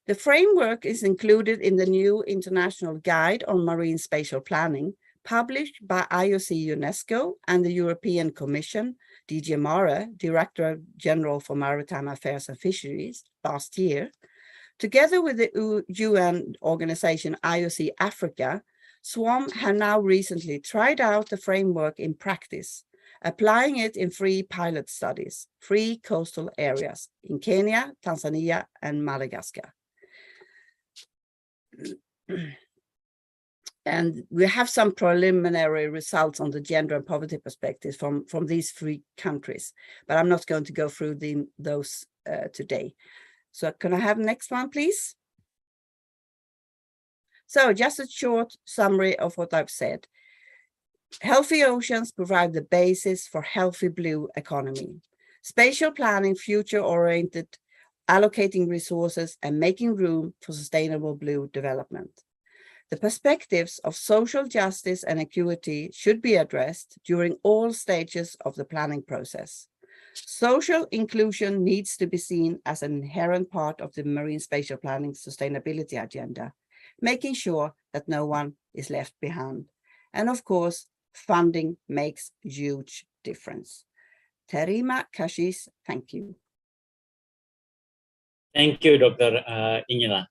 The framework is included in the new International Guide on Marine Spatial Planning, published by IOC UNESCO and the European Commission, DG Mare, Director General for Maritime Affairs and Fisheries, last year. Together with the UN organization IOC Africa, SWAM have now recently tried out the framework in practice, applying it in 3 pilot studies, 3 coastal areas in Kenya, Tanzania, and Madagascar. And we have some preliminary results on the gender and poverty perspectives from these 3 countries, but I'm not going to go through those today. So can I have next one, please? So just a short summary of what I've said. Healthy oceans provide the basis for healthy blue economy. Spatial planning, future-oriented, allocating resources and making room for sustainable blue development. The perspectives of social justice and equity should be addressed during all stages of the planning process. Social inclusion needs to be seen as an inherent part of the marine spatial planning sustainability agenda, making sure that no one is left behind. And of course, funding makes huge difference. Terima kasih, thank you. Thank you, Dr. Ingela,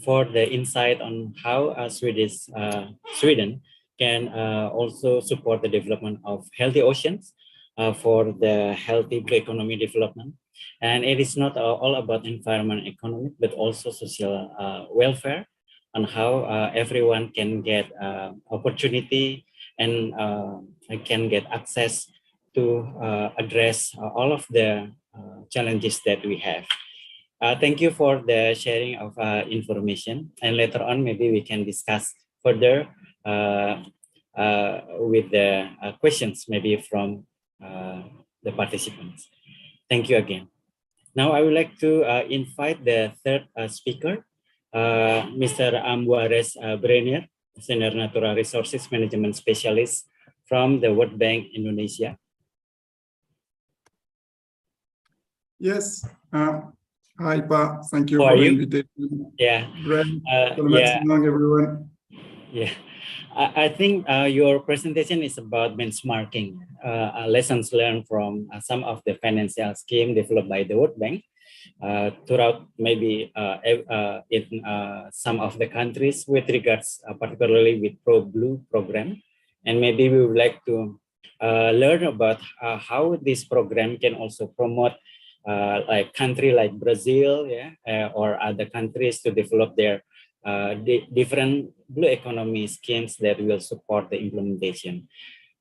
for the insight on how Sweden can also support the development of healthy oceans for the healthy blue economy development. And it is not all about environment and economy, but also social welfare, on how everyone can get opportunity and can get access to address all of the challenges that we have. Thank you for the sharing of information, and later on maybe we can discuss further with the questions maybe from the participants. Thank you again. Now I would like to invite the third speaker, Mr. Ambuares Brenier, Senior Natural Resources Management Specialist from the World Bank, Indonesia. Yes. Hi, Pa. Thank you How for are the you? invitation. Yeah. Yeah. Everyone. Yeah. I think your presentation is about benchmarking lessons learned from some of the financial scheme developed by the World Bank throughout maybe in some of the countries with regards particularly with Pro-Blue program. And maybe we would like to learn about how this program can also promote like country like Brazil, or other countries to develop their different blue economy schemes that will support the implementation.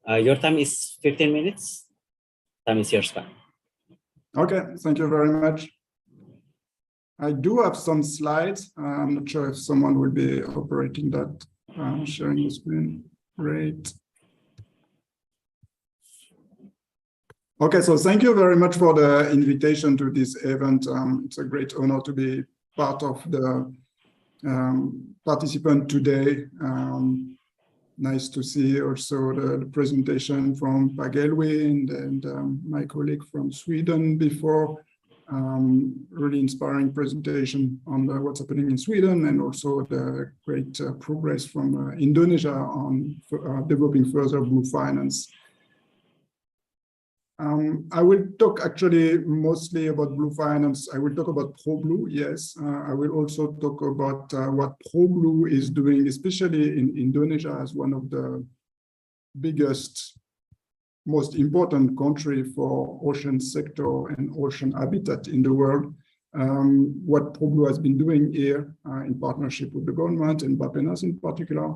Your time is 15 minutes. Time is yours, Pa. Okay, thank you very much. I do have some slides. I'm not sure if someone will be operating that, sharing the screen. Great. Okay, so thank you very much for the invitation to this event. It's a great honor to be part of the participant today. Nice to see also the presentation from Pagelwind and my colleague from Sweden before. Really inspiring presentation on what's happening in Sweden, and also the great progress from Indonesia on developing further blue finance. I will talk actually mostly about blue finance. I will talk about Pro-Blue, yes. I will also talk about what Pro-Blue is doing, especially in Indonesia as one of the biggest, most important country for ocean sector and ocean habitat in the world. what ProBlue has been doing here in partnership with the government and BAPENAS in particular,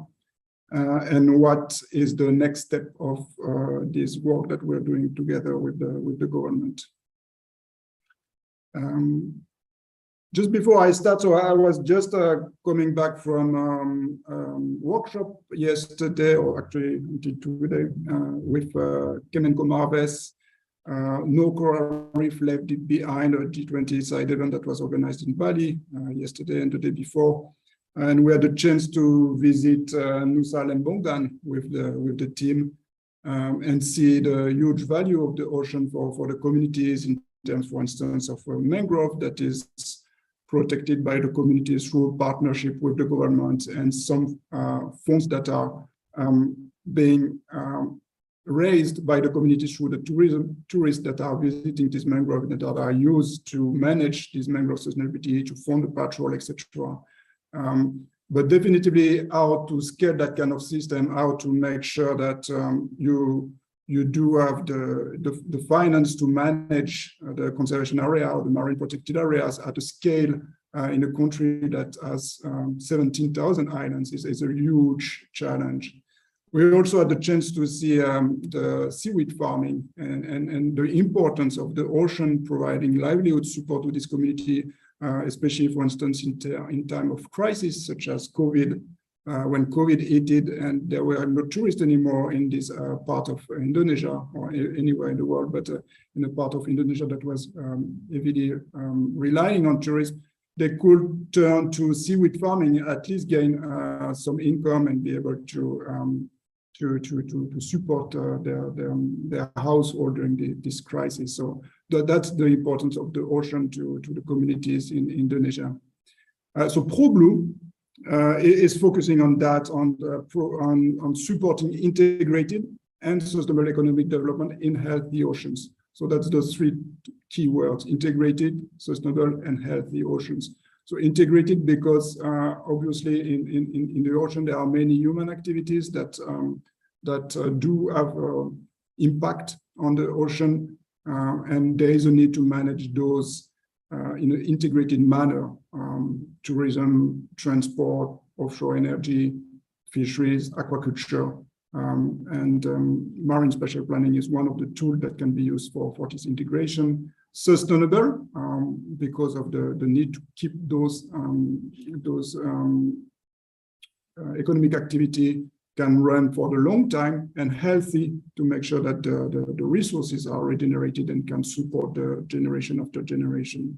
and what is the next step of this work that we're doing together with the government. Just before I start, so I was just coming back from workshop yesterday, or actually until today, with Kemenko Marves. No coral reef left behind, a G20 side event that was organized in Bali yesterday and the day before. And we had a chance to visit Nusa Lembongan with the team and see the huge value of the ocean for the communities in terms, for instance, of mangrove that is protected by the communities through partnership with the government, and some funds that are being raised by the community through the tourists that are visiting this mangrove and that are used to manage this mangrove sustainability, to fund the patrol, etc. But definitely how to scale that kind of system, how to make sure that you do have the finance to manage the conservation area or the marine protected areas at a scale in a country that has 17,000 islands is a huge challenge. We also had the chance to see the seaweed farming and the importance of the ocean providing livelihood support to this community, especially, for instance, in time of crisis such as COVID, when COVID hit and there were no tourists anymore in this part of Indonesia or anywhere in the world, but in a part of Indonesia that was heavily relying on tourism, they could turn to seaweed farming, at least gain some income and be able to support their household during this crisis. So that's the importance of the ocean to the communities in Indonesia. So ProBlue is focusing on that, on supporting integrated and sustainable economic development in healthy oceans. So that's the three key words: integrated, sustainable, and healthy oceans. So integrated because obviously in the ocean there are many human activities that do have impact on the ocean, and there is a need to manage those in an integrated manner. Tourism, transport, offshore energy, fisheries, aquaculture, and marine spatial planning is one of the tools that can be used for this integration. Sustainable, because of the need to keep those economic activity can run for the long time, and healthy to make sure that the resources are regenerated and can support the generation after generation.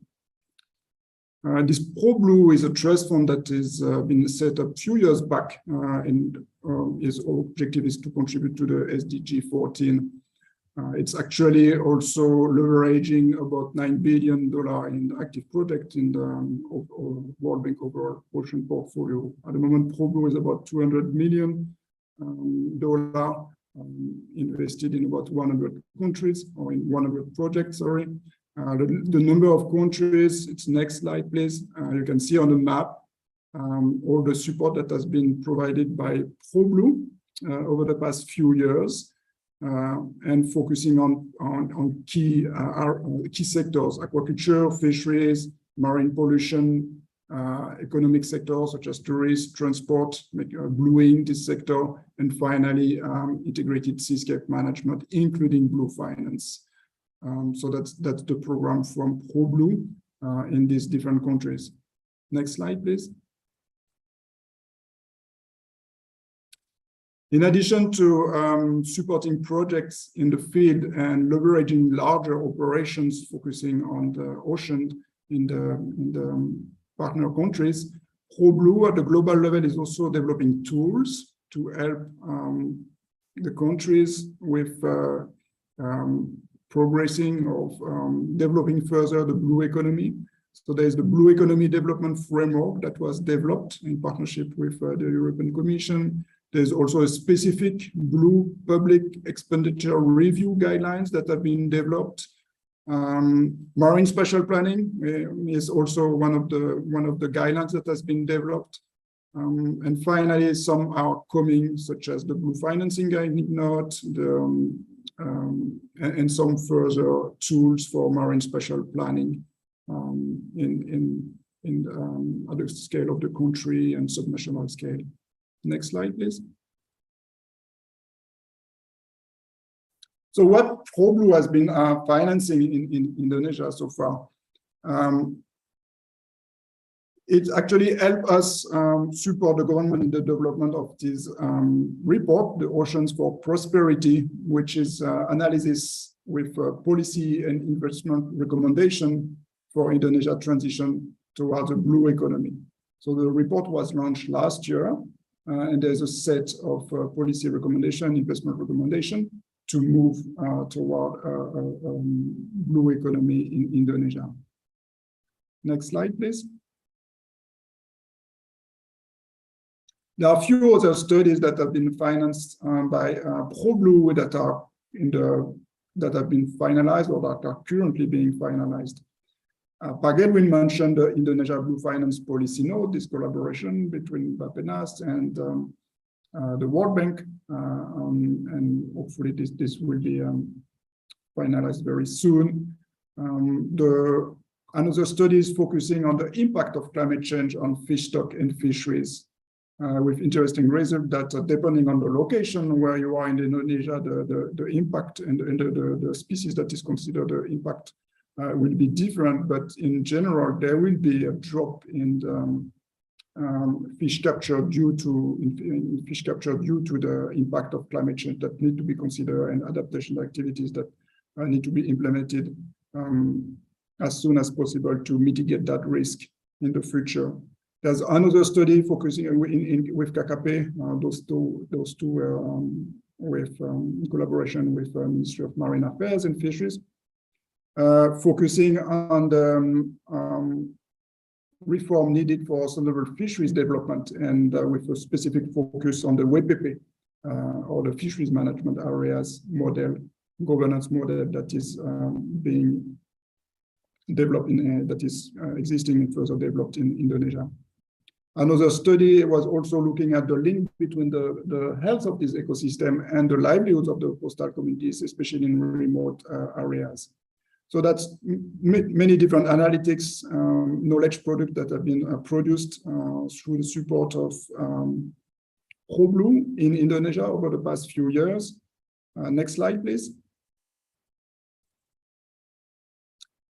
This ProBlue is a trust fund that has been set up a few years back, and its objective is to contribute to the SDG 14. It's actually also leveraging about $9 billion in active projects in the World Bank overall ocean portfolio. At the moment, ProBlue is about $200 million invested in about 100 countries, or in 100 projects, sorry. The number of countries, it's next slide, please. You can see on the map all the support that has been provided by ProBlue over the past few years, and focusing on key sectors: aquaculture, fisheries, marine pollution, economic sectors such as tourism, transport, blueing this sector, and finally integrated seascape management, including blue finance. So that's the program from ProBlue in these different countries. Next slide, please. In addition to supporting projects in the field and leveraging larger operations focusing on the ocean in the partner countries, ProBlue at the global level is also developing tools to help the countries with progressing or developing further the blue economy. So there's the Blue Economy Development Framework that was developed in partnership with the European Commission. There's also a specific blue public expenditure review guidelines that have been developed. Marine spatial planning is also one of the guidelines that has been developed. And finally, some are coming, such as the blue financing guiding note, and some further tools for marine spatial planning at the scale of the country and subnational scale. Next slide, please. So what ProBlue has been financing in Indonesia so far? It actually helped us support the government in the development of this report, the Oceans for Prosperity, which is analysis with policy and investment recommendation for Indonesia transition towards a blue economy. So the report was launched last year, and there's a set of policy recommendation, investment recommendation to move toward a blue economy in Indonesia. Next slide, please. There are a few other studies that have been financed by ProBlue that have been finalized or that are currently being finalized. Pak Edwin mentioned the Indonesia Blue Finance Policy Note, this collaboration between Bappenas and the World Bank, and hopefully this will be finalized very soon. Another study is focusing on the impact of climate change on fish stock and fisheries, with interesting results that depending on the location where you are in Indonesia, the impact and the species that is considered the impact will be different, but in general, there will be a drop in fish capture due to the impact of climate change that need to be considered, and adaptation activities that need to be implemented as soon as possible to mitigate that risk in the future. There's another study focusing with KKP, those two were in collaboration with the Ministry of Marine Affairs and Fisheries, focusing on the reform needed for sustainable fisheries development, and with a specific focus on the WPP, or the fisheries management areas model, governance model that is being developed that is existing and further developed in Indonesia. Another study was also looking at the link between the health of this ecosystem and the livelihoods of the coastal communities, especially in remote areas. So that's many different analytics, knowledge products that have been produced through the support of ProBlue in Indonesia over the past few years. Next slide, please.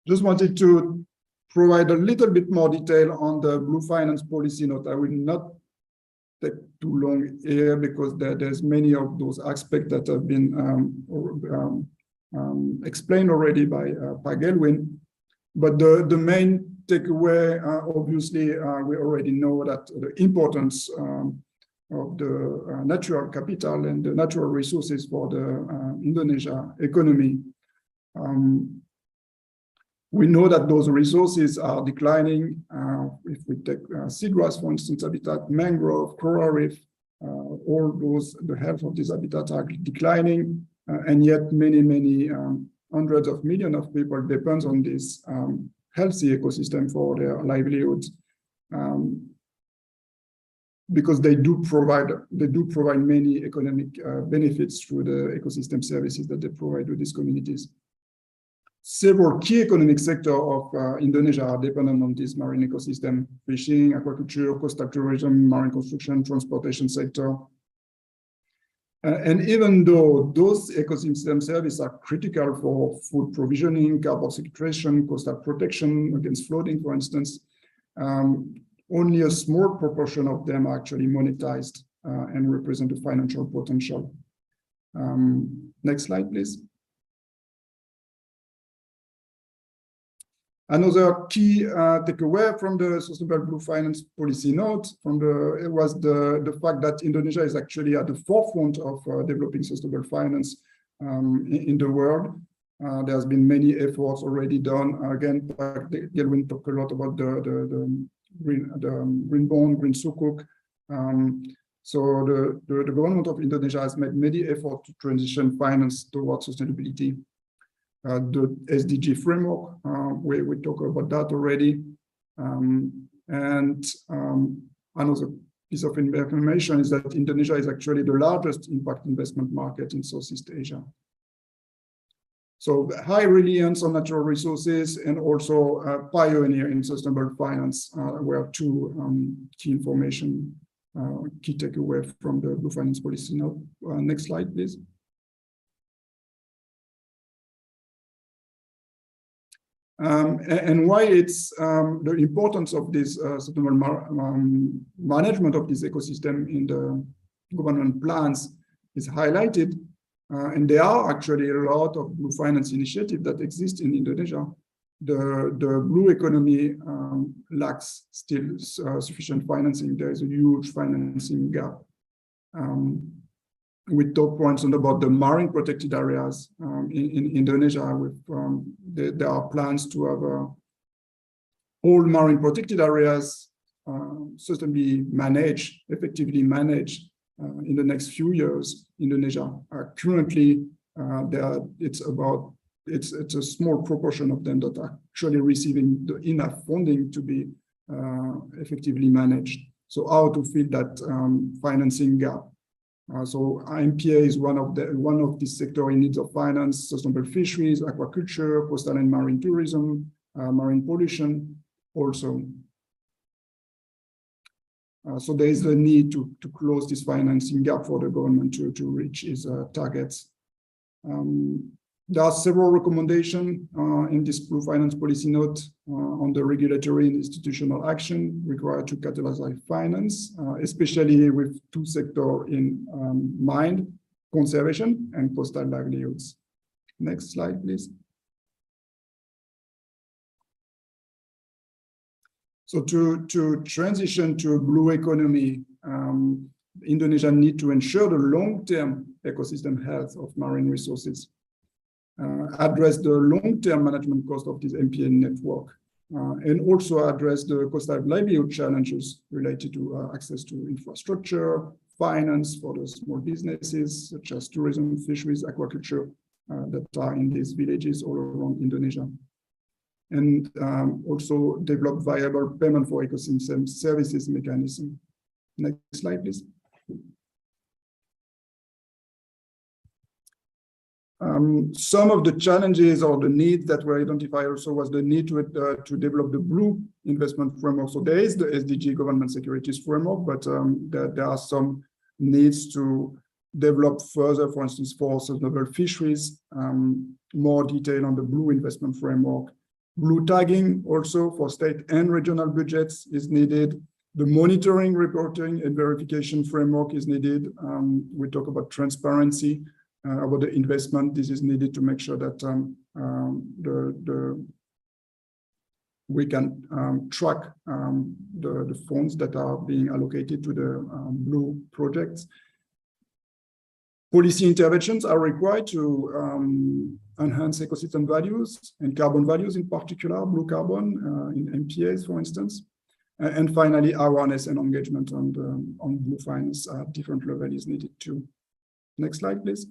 Just wanted to provide a little bit more detail on the Blue Finance Policy Note. I will not take too long here because there's many of those aspects that have been explained already by Pak Edwin. But the main takeaway, obviously, we already know that the importance of the natural capital and the natural resources for the Indonesia economy. We know that those resources are declining. If we take seagrass, for instance, habitat, mangrove, coral reef, all those, the health of these habitats are declining, and yet many hundreds of millions of people depend on this healthy ecosystem for their livelihoods, because they do provide many economic benefits through the ecosystem services that they provide to these communities. Several key economic sectors of Indonesia are dependent on this marine ecosystem: fishing, aquaculture, coastal tourism, marine construction, transportation sector. And even though those ecosystem services are critical for food provisioning, carbon sequestration, coastal protection against flooding, for instance, only a small proportion of them are actually monetized and represent the financial potential. Next slide, please. Another key takeaway from the Sustainable Blue Finance Policy Note was the fact that Indonesia is actually at the forefront of developing sustainable finance in the world. There's been many efforts already done. Again, Gelwin talked a lot about the green bond, green sukuk. So the government of Indonesia has made many efforts to transition finance towards sustainability. The SDG framework, we talked about that already. Another piece of information is that Indonesia is actually the largest impact investment market in Southeast Asia. So high reliance on natural resources and also pioneer in sustainable finance were two key information, key takeaway from the Blue Finance Policy Note. Next slide, please. And why it's the importance of this sustainable management of this ecosystem in the government plans is highlighted. And there are actually a lot of blue finance initiatives that exist in Indonesia. The blue economy lacks still sufficient financing. There is a huge financing gap. We talk, for instance, about the marine protected areas in Indonesia. With there are plans to have all marine protected areas sustainably managed, effectively managed in the next few years. Indonesia currently it's a small proportion of them that are actually receiving enough funding to be effectively managed. So how to fill that financing gap? So MPA is one of the sector in needs of finance, sustainable fisheries, aquaculture, coastal and marine tourism, marine pollution also. So there is a need to close this financing gap for the government to reach its targets. There are several recommendations in this Blue Finance Policy Note on the regulatory and institutional action required to catalyze finance, especially with two sectors in mind, conservation and coastal livelihoods. Next slide, please. So to transition to a blue economy, Indonesia needs to ensure the long-term ecosystem health of marine resources. Address the long-term management cost of this MPA network, and also address the coastal livelihood challenges related to access to infrastructure, finance for the small businesses, such as tourism, fisheries, aquaculture, that are in these villages all around Indonesia. And also develop viable payment for ecosystem services mechanism. Next slide, please. Some of the challenges or the needs that were identified also was the need to develop the blue investment framework. So there is the SDG government securities framework, but there are some needs to develop further, for instance, for sustainable fisheries, more detail on the blue investment framework. Blue tagging also for state and regional budgets is needed. The monitoring, reporting, and verification framework is needed. We talk about transparency. About the investment, this is needed to make sure that we can track the funds that are being allocated to the blue projects. Policy interventions are required to enhance ecosystem values and carbon values, in particular, blue carbon in MPAs, for instance. And finally, awareness and engagement on blue finance at different levels is needed too. Next slide, please.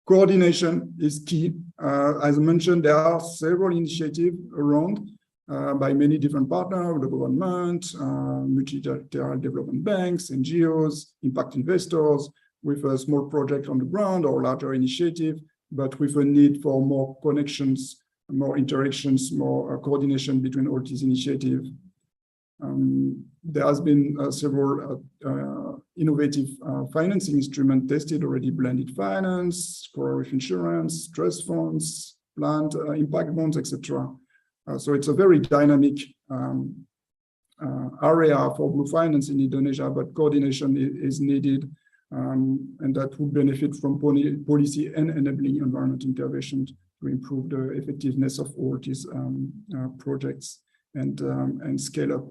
Coordination is key. As mentioned, there are several initiatives around by many different partners, the government, multilateral development banks, NGOs, impact investors, with a small project on the ground or larger initiative, but with a need for more connections, more interactions, more coordination between all these initiatives. There has been several innovative financing instruments tested already: blended finance, coral reef insurance, trust funds, plant impact bonds, etc. So it's a very dynamic area for blue finance in Indonesia, but coordination is needed, and that would benefit from policy and enabling environment interventions to improve the effectiveness of all these projects and scale up.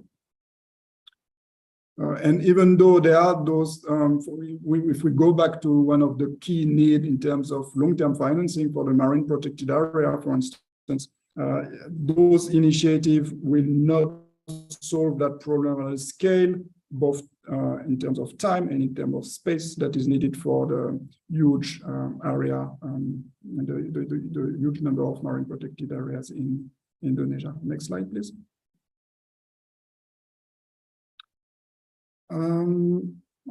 And even though there are those, if we go back to one of the key needs in terms of long-term financing for the marine protected area, for instance, those initiatives will not solve that problem on a scale, both in terms of time and in terms of space that is needed for the huge area and the huge number of marine protected areas in Indonesia. Next slide, please.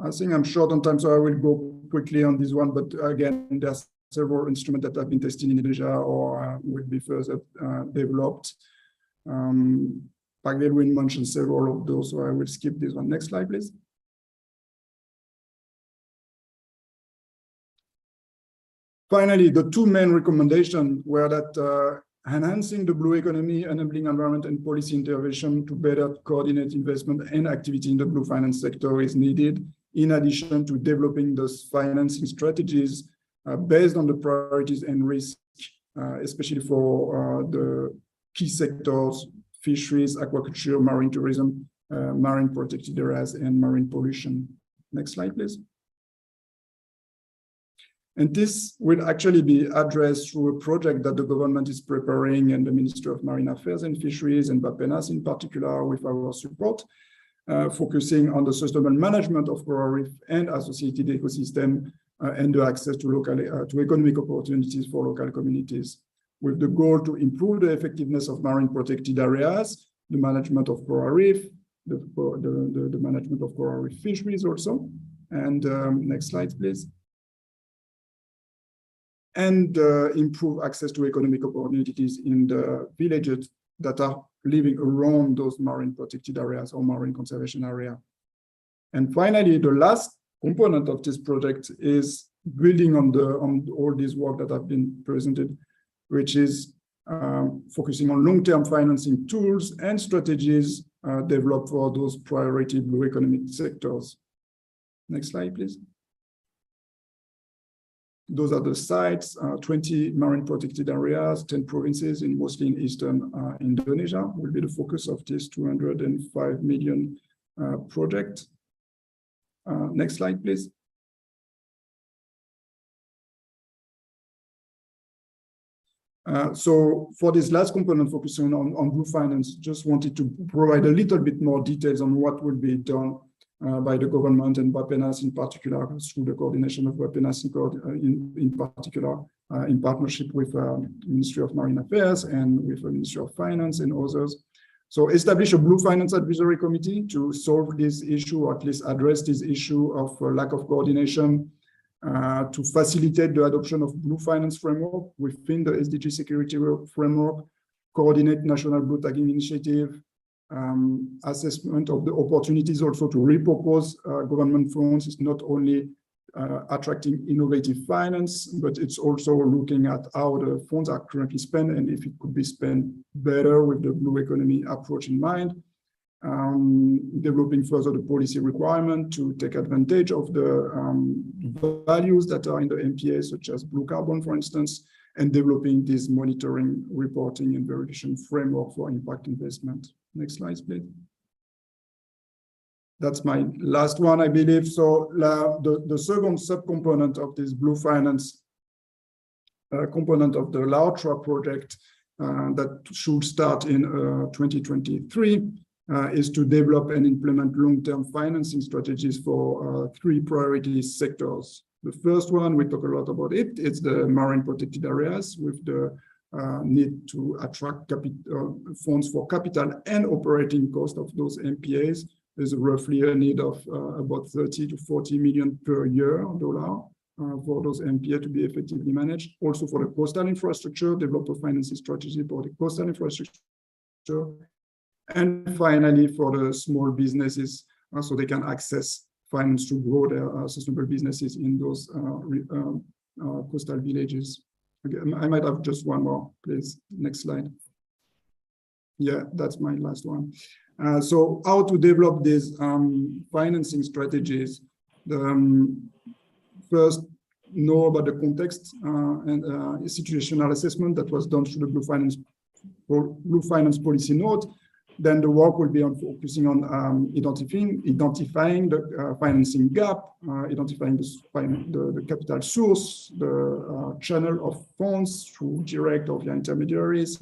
I think I'm short on time, so I will go quickly on this one. But again, there's several instruments that have been tested in Indonesia or will be further developed. Pagelwin mentioned several of those, so I will skip this one. Next slide, please. Finally, the two main recommendations were that enhancing the blue economy, enabling environment and policy intervention to better coordinate investment and activity in the blue finance sector is needed, in addition to developing those financing strategies based on the priorities and risks, especially for the key sectors, fisheries, aquaculture, marine tourism, marine protected areas, and marine pollution. Next slide, please. And this will actually be addressed through a project that the government is preparing, and the Ministry of Marine Affairs and Fisheries and Bapenas in particular with our support, focusing on the sustainable management of coral reef and associated ecosystem and the access to local to economic opportunities for local communities, with the goal to improve the effectiveness of marine protected areas, the management of coral reef, the management of coral reef fisheries also. And next slide, please. And improve access to economic opportunities in the villages that are living around those marine protected areas or marine conservation area. And finally, the last component of this project is building on all this work that have been presented, which is focusing on long-term financing tools and strategies developed for those priority blue economic sectors. Next slide, please. Those are the sites, 20 marine protected areas, 10 provinces, and mostly in eastern Indonesia will be the focus of this 205 million project. Next slide, please. So for this last component, focusing on blue finance, just wanted to provide a little bit more details on what will be done by the government and Bapenas in particular, through the coordination of Bapenas in particular, in partnership with Ministry of Marine Affairs and with the Ministry of Finance and others. So establish a Blue Finance Advisory Committee to solve this issue, or at least address this issue of lack of coordination, to facilitate the adoption of Blue Finance Framework within the SDG Security Framework, coordinate National Blue Tagging Initiative, assessment of the opportunities also to repurpose government funds. Is not only attracting innovative finance, but it's also looking at how the funds are currently spent and if it could be spent better with the blue economy approach in mind. Developing further the policy requirement to take advantage of the values that are in the MPA, such as blue carbon, for instance, and developing this monitoring, reporting, and verification framework for impact investment. Next slide, please. That's my last one, I believe. So the second subcomponent of this blue finance component of the LAUTRA project that should start in 2023 is to develop and implement long-term financing strategies for 3 priority sectors. The first one, we talk a lot about it, it's the marine protected areas with the need to attract funds for capital and operating cost of those MPAs. There's roughly a need of about 30 to 40 million per year dollar for those MPA to be effectively managed. Also for the coastal infrastructure, develop a financing strategy for the coastal infrastructure. And finally, for the small businesses, so they can access finance to grow their sustainable businesses in those coastal villages. Again, I might have just one more, please. Next slide. Yeah, that's my last one. So how to develop these financing strategies? First, know about the context and situational assessment that was done through the Blue Finance Policy Note. Then the work will be on focusing on identifying the financing gap, identifying the capital source, the channel of funds through direct or via intermediaries,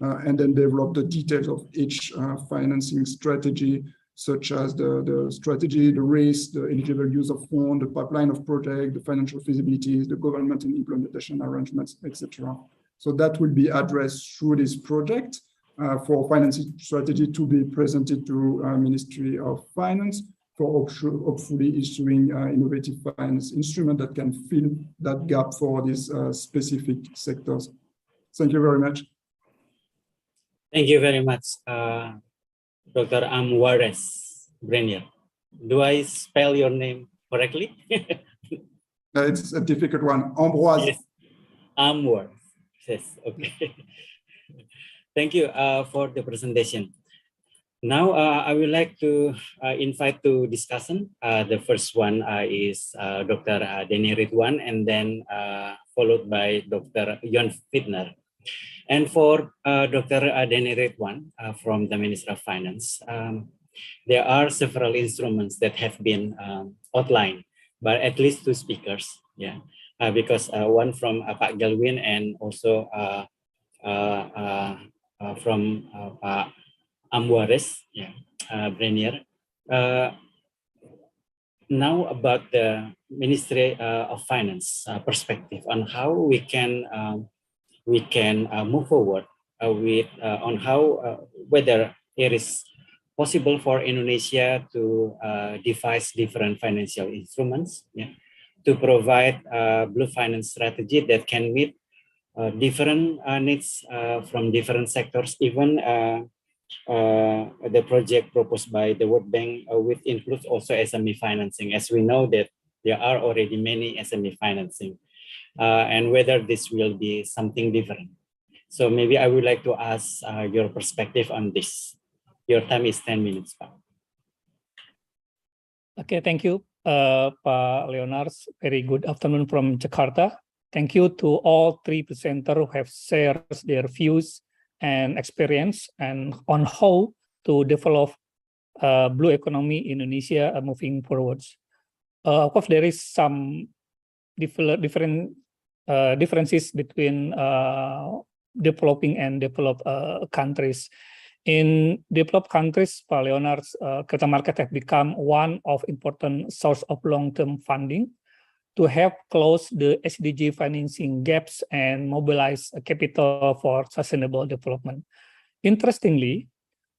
and then develop the details of each financing strategy, such as the strategy, the risk, the eligible use of fund, the pipeline of project, the financial feasibilities, the government and implementation arrangements, etc. So that will be addressed through this project. For financing strategy to be presented to Ministry of Finance, for hopefully issuing innovative finance instrument that can fill that gap for these specific sectors. Thank you very much. Thank you very much, Dr. Amwares Brenier. Do I spell your name correctly? It's a difficult one. Ambroise. Yes, Amwares. Yes, okay. Thank you for the presentation. Now, I would like to invite to discussion. The first one is Dr. Denny Ridwan, and then followed by Dr. Jon Fitner. And for Dr. Denny Ridwan from the Ministry of Finance, there are several instruments that have been outlined by at least two speakers. Yeah, because one from Pak Galwin and also from Pak Amwares, yeah, Brenier. Now about the Ministry of Finance perspective on how we can move forward with on how whether it is possible for Indonesia to devise different financial instruments, yeah, to provide blue finance strategy that can meet different needs from different sectors, even the project proposed by the World Bank which includes also SME financing, as we know that there are already many SME financing, and whether this will be something different. So maybe I would like to ask your perspective on this. Your time is 10 minutes, Pak. Okay, thank you, Pak Leonars. Very good afternoon from Jakarta. Thank you to all three presenters who have shared their views and experience and on how to develop blue economy in Indonesia moving forwards. Of course, there is some different differences between developing and developed countries. In developed countries, Pak Leonars, capital market have become one of important source of long-term funding to help close the SDG financing gaps and mobilize capital for sustainable development. Interestingly,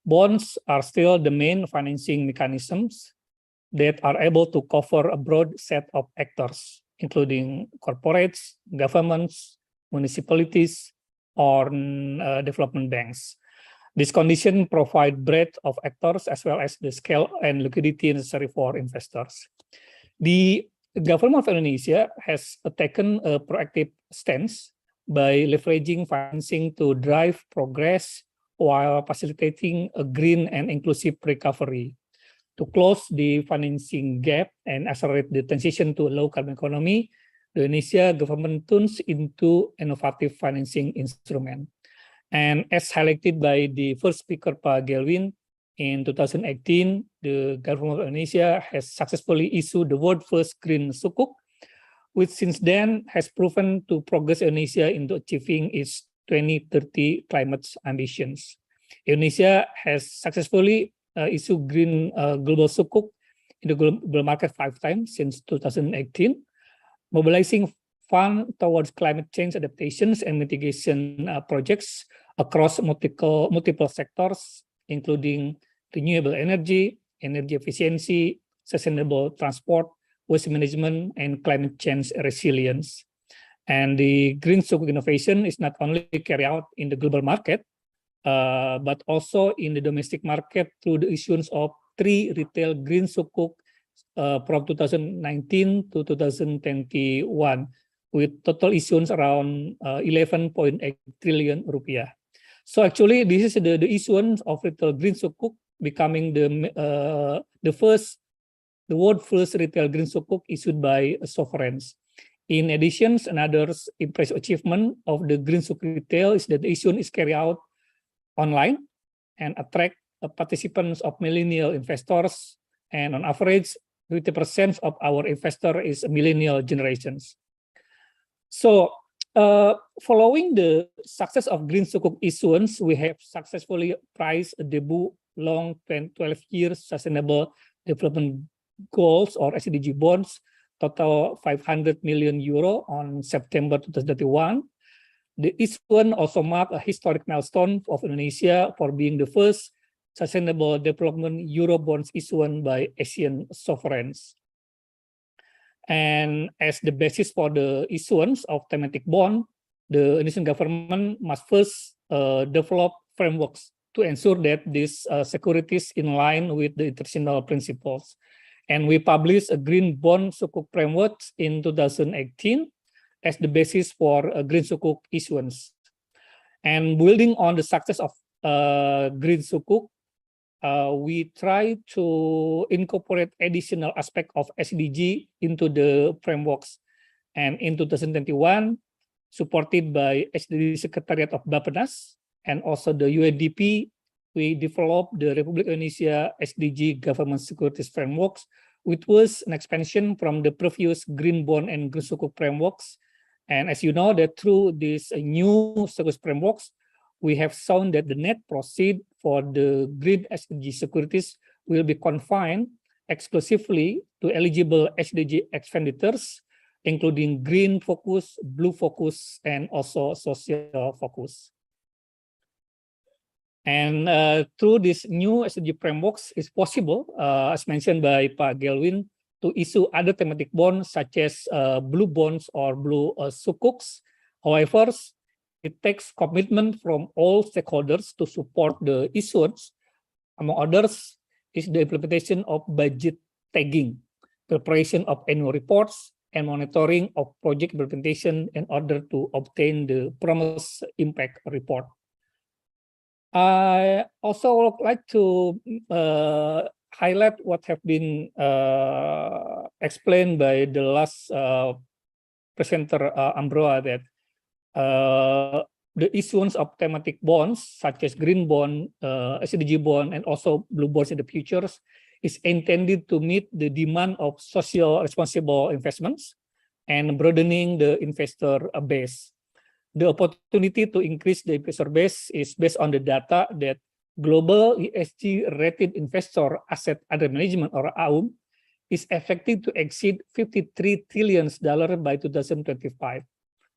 bonds are still the main financing mechanisms that are able to cover a broad set of actors, including corporates, governments, municipalities, or development banks. This condition provide breadth of actors as well as the scale and liquidity necessary for investors. The government of Indonesia has taken a proactive stance by leveraging financing to drive progress while facilitating a green and inclusive recovery. To close the financing gap and accelerate the transition to a low-carbon economy, the Indonesia government turns into innovative financing instrument. And as highlighted by the first speaker, Pak Galwin, in 2018, the government of Indonesia has successfully issued the world's first green sukuk, which since then has proven to progress Indonesia into achieving its 2030 climate ambitions. Indonesia has successfully issued green global sukuk in the global market 5 times since 2018, mobilizing funds towards climate change adaptations and mitigation projects across multiple sectors, including renewable energy, energy efficiency, sustainable transport, waste management, and climate change resilience. And the green sukuk innovation is not only carried out in the global market, but also in the domestic market through the issuance of 3 retail green sukuk from 2019 to 2021, with total issuance around 11.8 trillion rupiah. So actually, this is the issuance of retail green sukuk becoming the world's first retail green sukuk issued by sovereigns. In addition, another impressive achievement of the green sukuk retail is that the issuance is carried out online and attract participants of millennial investors, and on average, 50% of our investor is millennial generations. So, following the success of green sukuk issuance, we have successfully priced a debut long 12-year sustainable development goals or SDG bonds, total 500 million euro on September 2021. The issuance also marked a historic milestone of Indonesia for being the first sustainable development Eurobonds issued by Asian sovereigns. And as the basis for the issuance of thematic bond, the Indonesian government must first develop frameworks to ensure that these securities in line with the international principles. And we published a green bond sukuk framework in 2018 as the basis for a green sukuk issuance. And building on the success of green sukuk, we try to incorporate additional aspect of SDG into the frameworks. And in 2021, supported by SDG Secretariat of Bappenas and also the UNDP, we developed the Republic Indonesia SDG Government Securities Frameworks, which was an expansion from the previous Green Bond and Green Sukuk frameworks. And as you know, that through these new securities frameworks, we have shown that the net proceed for the green SDG securities will be confined exclusively to eligible SDG expenditures, including green focus, blue focus, and also social focus. And through these new SDG frameworks, it's possible, as mentioned by Pak Gelwin, to issue other thematic bonds such as blue bonds or blue sukuks. However, it takes commitment from all stakeholders to support the issuance. Among others, is the implementation of budget tagging, preparation of annual reports, and monitoring of project implementation in order to obtain the promised impact report. I also would like to highlight what have been explained by the last presenter, Ambroa, that the issuance of thematic bonds, such as green bond, SDG bond, and also blue bonds in the futures, is intended to meet the demand of social responsible investments and broadening the investor base. The opportunity to increase the investor base is based on the data that global ESG-rated investor asset under management, or AUM, is expected to exceed $53 trillion by 2025.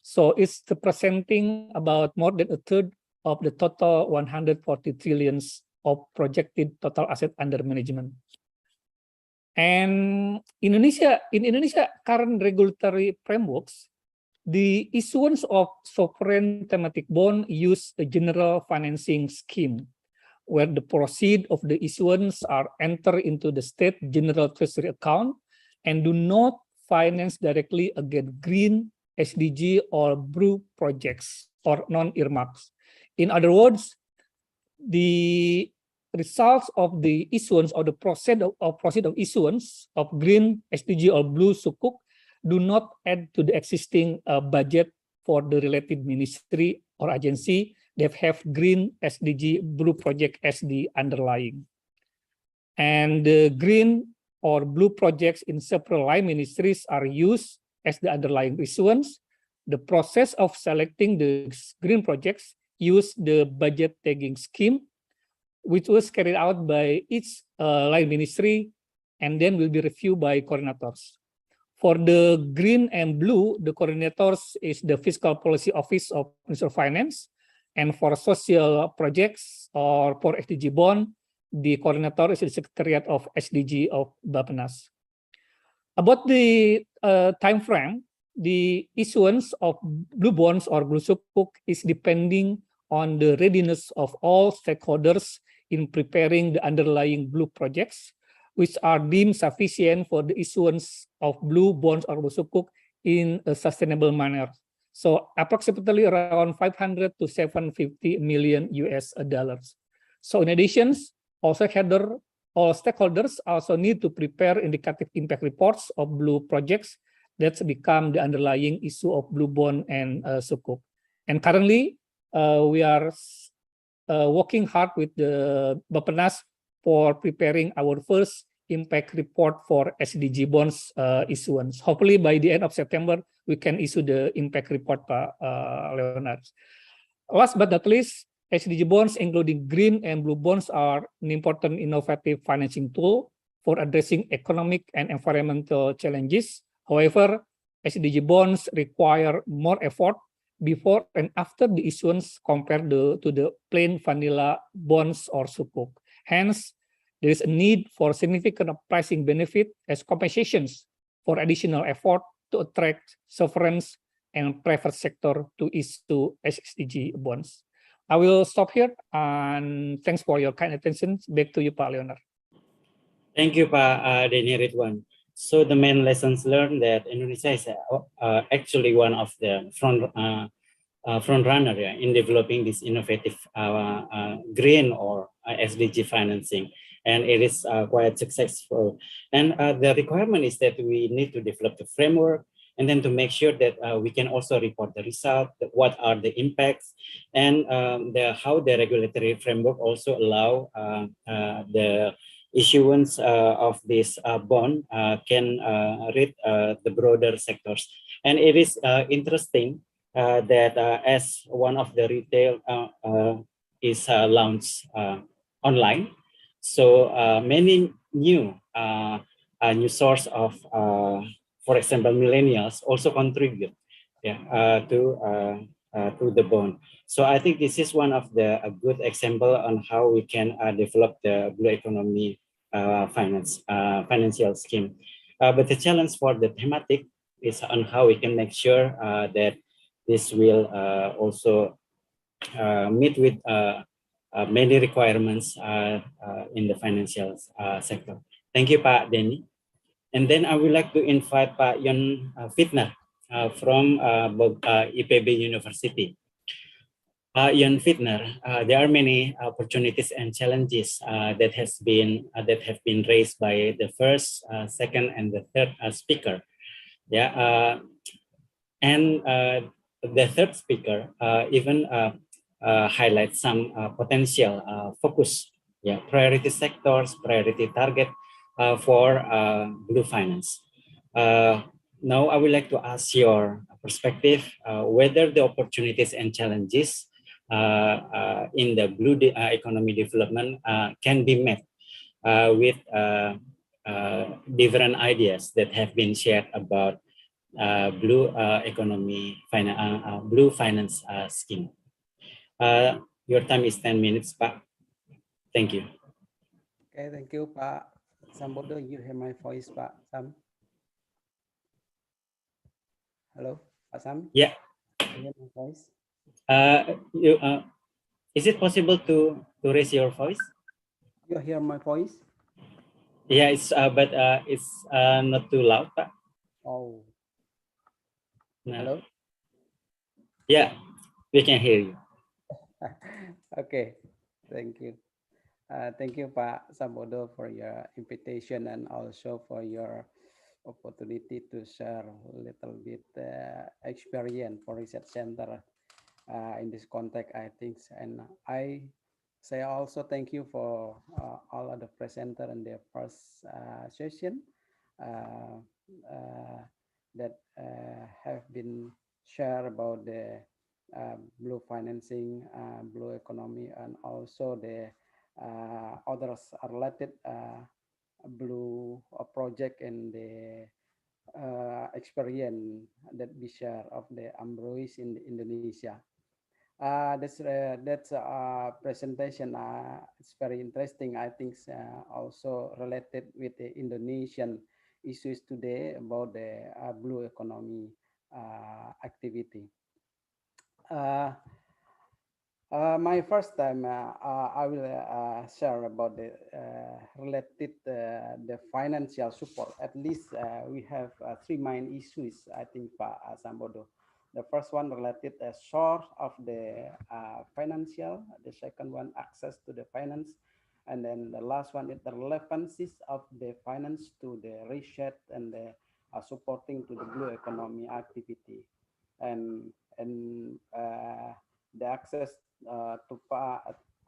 So it's representing about more than a third of the total 140 trillions of projected total asset under management. And in Indonesia current regulatory frameworks, the issuance of sovereign thematic bond use a general financing scheme, where the proceeds of the issuance are entered into the state general treasury account and do not finance directly against green, SDG, or blue projects or non-earmarks. In other words, the results of the issuance or the proceed of issuance of green, SDG, or blue sukuk do not add to the existing budget for the related ministry or agency that have green, SDG, blue project as the underlying. And the green or blue projects in several line ministries are used as the underlying issuance. The process of selecting the green projects use the budget tagging scheme, which was carried out by each line ministry and then will be reviewed by coordinators. For the green and blue, the coordinators is the Fiscal Policy Office of Ministry of Finance, and for social projects or for SDG bond, the coordinator is the Secretariat of SDG of Bappenas. About the time frame, the issuance of blue bonds or blue sukuk is depending on the readiness of all stakeholders in preparing the underlying blue projects, which are deemed sufficient for the issuance of blue bonds or blue sukuk in a sustainable manner. So approximately around 500 to 750 million US dollars. So in addition, all stakeholders also need to prepare indicative impact reports of blue projects that become the underlying issue of blue bond and sukuk. And currently, we are working hard with the Bappenas for preparing our first impact report for SDG bonds issuance. Hopefully by the end of September, we can issue the impact report, Leonard. Last but not least, SDG bonds, including green and blue bonds, are an important innovative financing tool for addressing economic and environmental challenges. However, SDG bonds require more effort before and after the issuance compared to the plain vanilla bonds or sukuk. Hence, there is a need for significant pricing benefit as compensations for additional effort to attract sovereigns and private sector to issue SDG bonds. I will stop here, and thanks for your kind attention. Back to you, Pak Leonard. Thank you, Pak Denny Ridwan. So the main lessons learned that Indonesia is actually one of the front runner, yeah, in developing this innovative green or SDG financing, and it is quite successful. And the requirement is that we need to develop the framework, and then to make sure that we can also report the result, what are the impacts, and how the regulatory framework also allow the issuance of this bond can reach the broader sectors. And it is interesting that as one of the retail is launched online, so many new source of, for example, millennials also contribute, yeah, to the bond. So I think this is one of the a good example on how we can develop the blue economy financial scheme. But the challenge for the thematic is on how we can make sure that this will also meet with many requirements in the financial sector. Thank you, Pak Denny. And then I would like to invite Pak Yon Fitner from IPB University. Yon Fitner, there are many opportunities and challenges that have been raised by the first, second, and the third speaker. Yeah, and the third speaker even highlights some potential focus, yeah, priority sectors, priority target for blue finance. Now I would like to ask your perspective whether the opportunities and challenges in the blue economy development can be met with different ideas that have been shared about blue economy blue finance scheme. Your time is 10 minutes, Pak. Thank you. Okay, thank you, Pak Sambodo. You hear my voice, Pak Sam? Hello, Pak Sam? Yeah. You hear my voice? Is it possible to raise your voice? You hear my voice? Yeah, but it's not too loud, Pak. Oh. No. Hello? Yeah, we can hear you. Okay, thank you. Thank you, Pak Sambodo, for your invitation and also for your opportunity to share a little bit experience for research center in this context, I think. And I say also thank you for all of the presenter in their first session that have been shared about the blue financing, blue economy, and also the others related blue project and the experience that we share of the Ambroise in Indonesia. That's presentation. It's very interesting. I think also related with the Indonesian issues today about the blue economy activity. My first time, I will share about the related the financial support. At least we have three main issues, I think, Pak Sambodo. The first one related source of the financial. The second one, access to the finance. And then the last one is the relevancies of the finance to the research and the supporting to the blue economy activity. And the access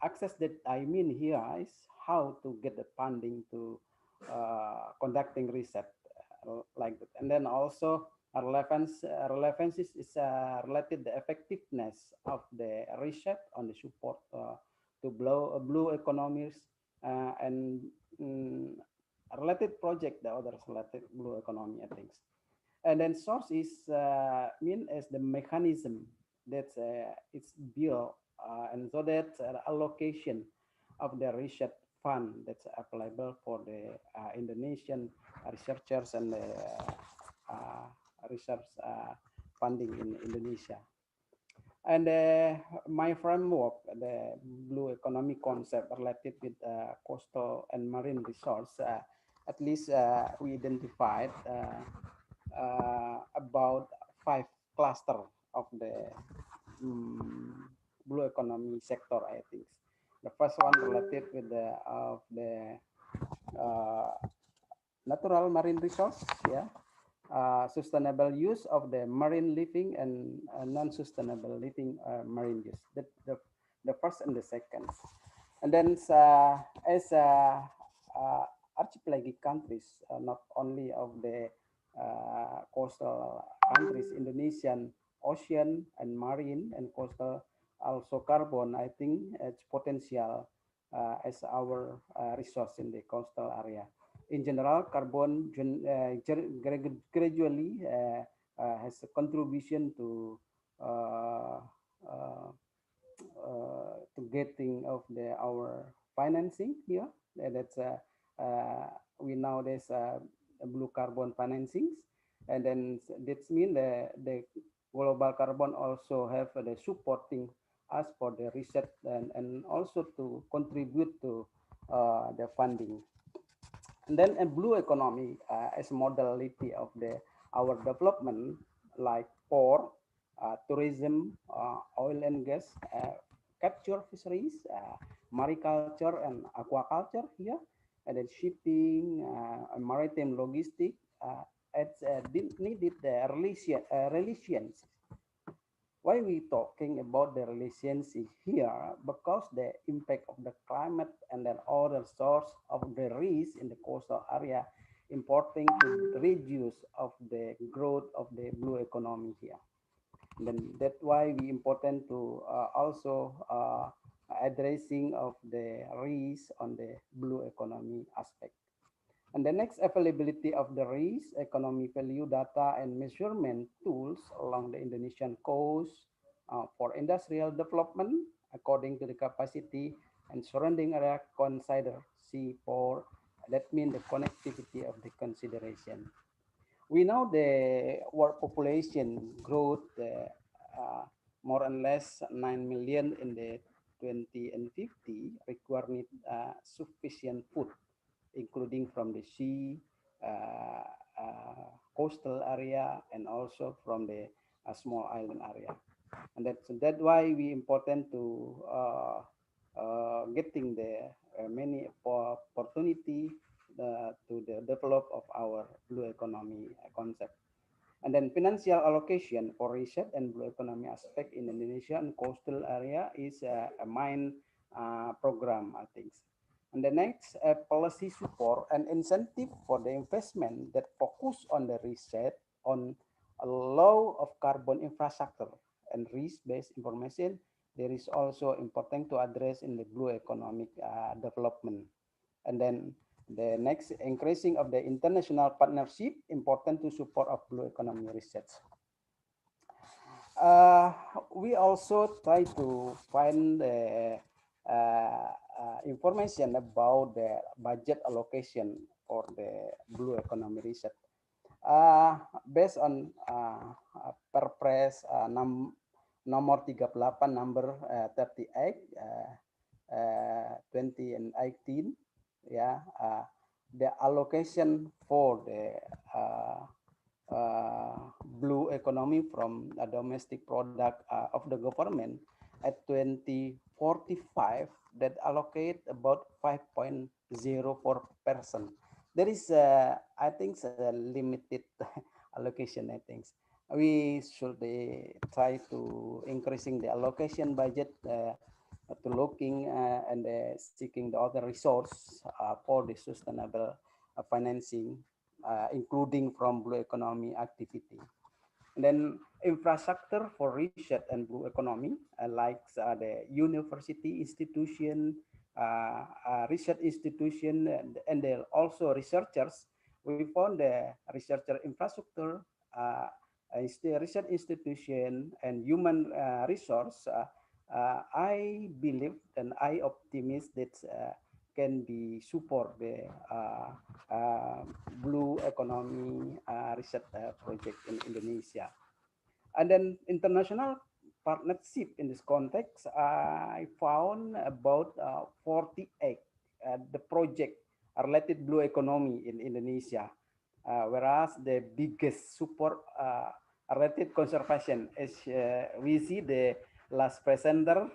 access that I mean here is how to get the funding to conducting research like that. And then also relevancies is related the effectiveness of the research on the support to blue economies and related project, the others related blue economy, I think. And then source is mean as the mechanism that's it's built and so that allocation of the research fund that's available for the Indonesian researchers and the research funding in Indonesia. And my framework, the blue economy concept related with coastal and marine resource, at least we identified about 5 clusters of the blue economy sector, I think. The first one related with the natural marine resource, yeah, sustainable use of the marine living and non-sustainable living marine use. The first and the second. And then as archipelagic countries, not only of the coastal countries, Indonesian ocean and marine and coastal, also carbon, I think it's potential as our resource in the coastal area. In general, carbon gradually has a contribution to getting of our financing here. That's we nowadays blue carbon financings, and then that means the global carbon also have the supporting us for the research and also to contribute to the funding. And then a blue economy as modality of our development, like port, tourism, oil and gas, capture fisheries, mariculture and aquaculture here, and then shipping, maritime logistics. It's needed the relations. Why we talking about the relations here? Because the impact of the climate and then other source of the risk in the coastal area importing to reduce of the growth of the blue economy here. And then that's why we important to also addressing of the risk on the blue economy aspect. And the next, availability of the risk economy value data and measurement tools along the Indonesian coast for industrial development according to the capacity and surrounding area consider C4. That means the connectivity of the consideration. We know the world population growth more or less 9 million in the 20 and 50 require sufficient food, including from the sea, coastal area, and also from the small island area. And that's why we important to getting the many opportunity to the develop of our blue economy concept. And then financial allocation for research and blue economy aspect in Indonesia and coastal area is a main program, I think. And the next, policy support and incentive for the investment that focus on the research on a low of carbon infrastructure and risk-based information. There is also important to address in the blue economic development. And then the next, increasing of the international partnership, important to support of blue economy research. We also try to find the information about the budget allocation for the blue economy research. Based on Perpres nomor 38 number 38 2018, yeah, the allocation for the blue economy from a domestic product of the government at 2045 that allocate about 5.04%. There is, I think, a limited allocation. I think we should try to increasing the allocation budget to looking and seeking the other resource for the sustainable financing, including from blue economy activity. And then infrastructure for research and blue economy, like the university institution, research institution, and then also researchers. We found the researcher infrastructure, research institution, and human resource. I believe and I optimist that can be support the blue economy research project in Indonesia. And then international partnership in this context, I found about 48 the project related blue economy in Indonesia, whereas the biggest support related conservation, as we see the last presenter,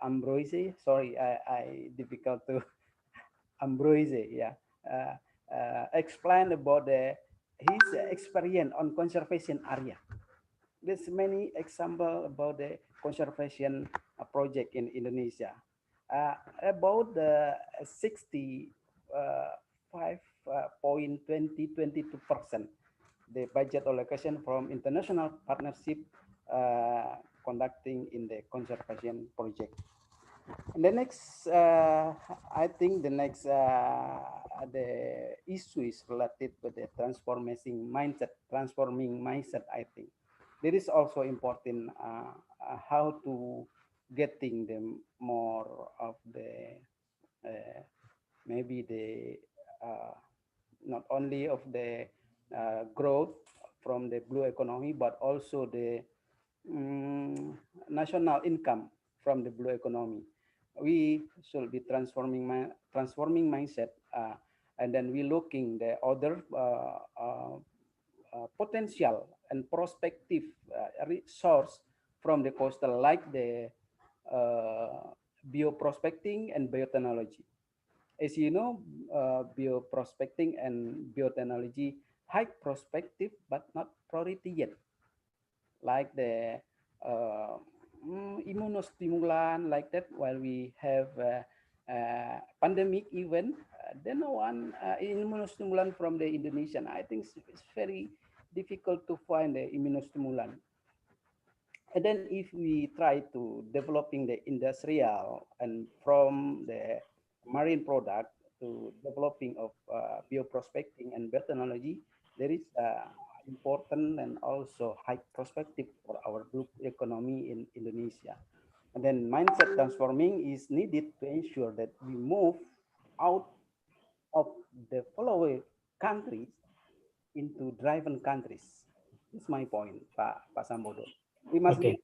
Ambroise, sorry, I difficult to Ambroise, yeah, explain about his experience on conservation area. There's many example about the conservation project in Indonesia. About the 65.22% the budget allocation from international partnership conducting in the conservation project. And the next, I think the next the issue is related to the transforming mindset. I think there is also important how to getting them more of the maybe the not only of the growth from the blue economy, but also the national income from the blue economy. We should be transforming mindset, and then we looking the other potential and prospective resource from the coastal, like the bioprospecting and biotechnology. As you know, bioprospecting and biotechnology high prospective but not priority yet, like the immunostimulant, like that. While we have pandemic event, then no one immunostimulant from the Indonesian. I think it's very difficult to find the immunostimulant. And then if we try to developing the industrial and from the marine product to developing of bioprospecting and biotechnology, there is important and also high perspective for our blue economy in Indonesia. And then mindset transforming is needed to ensure that we move out of the following countries into driven countries. This is my point, Pak Sambodo. We must Okay.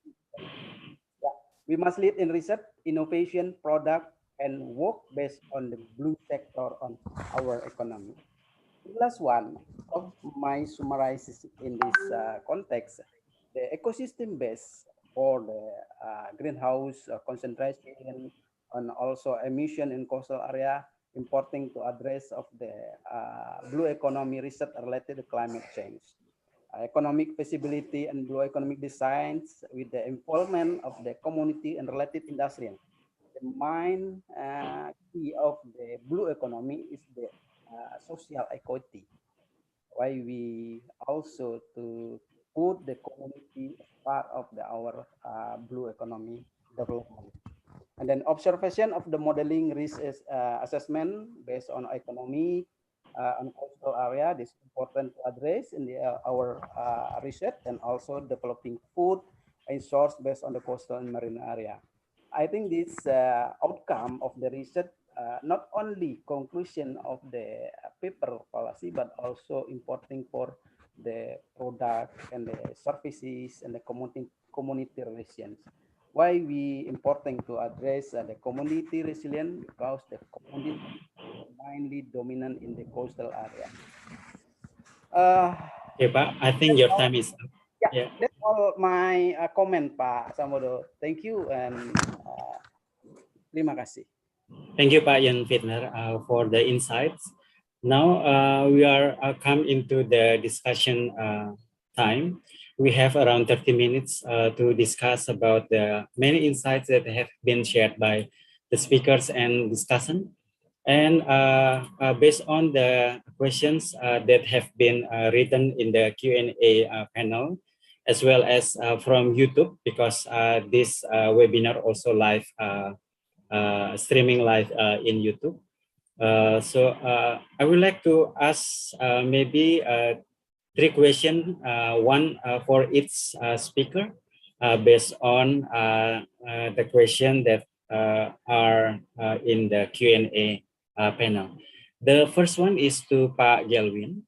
we must lead in research, innovation, product, and work based on the blue sector on our economy. The last one of my summarizes in this context, the ecosystem base for the greenhouse concentration and also emission in coastal area, important to address of the blue economy research related to climate change. Economic feasibility and blue economic designs with the involvement of the community and related industry. The main key of the blue economy is the social equity. Why we also to put the community as part of our blue economy development. And then observation of the modeling risk assessment based on economy on coastal area. This is important to address in our research, and also developing food and source based on the coastal and marine area. I think this outcome of the research not only conclusion of the paper policy, but also important for the product and the services and the community relations. Why we important to address the community resilience? Because the community is mainly dominant in the coastal area. Okay, Pak, I think your time is up. Yeah, that's all my comment, Pak Sambodo. Thank you and terima kasih. Thank you, Pak Jan Fitner, for the insights. Now we are come into the discussion time. We have around 30 minutes to discuss about the many insights that have been shared by the speakers and discussion. And based on the questions that have been written in the Q&A panel, as well as from YouTube, because this webinar also live streaming live in YouTube. So I would like to ask maybe 3 questions, one for each speaker, based on the question that are in the Q&A panel. The first one is to Pak Gelwin.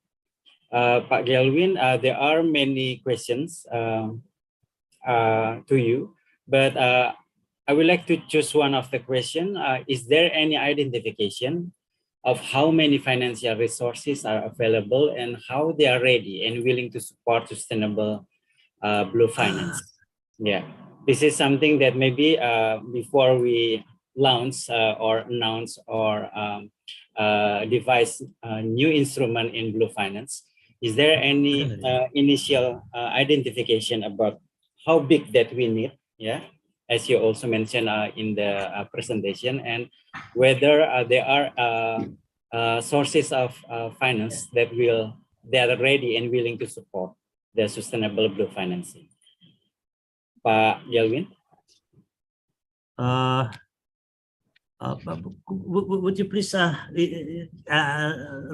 Pak Gelwin, there are many questions to you, but I would like to choose one of the question. Is there any identification of how many financial resources are available and how they are ready and willing to support sustainable blue finance? Yeah, this is something that maybe before we launch or announce or devise a new instrument in blue finance, is there any initial identification about how big that we need? Yeah, as you also mentioned in the presentation, and whether there are sources of finance that are ready and willing to support the sustainable blue financing. Pak Gelwin? Would you please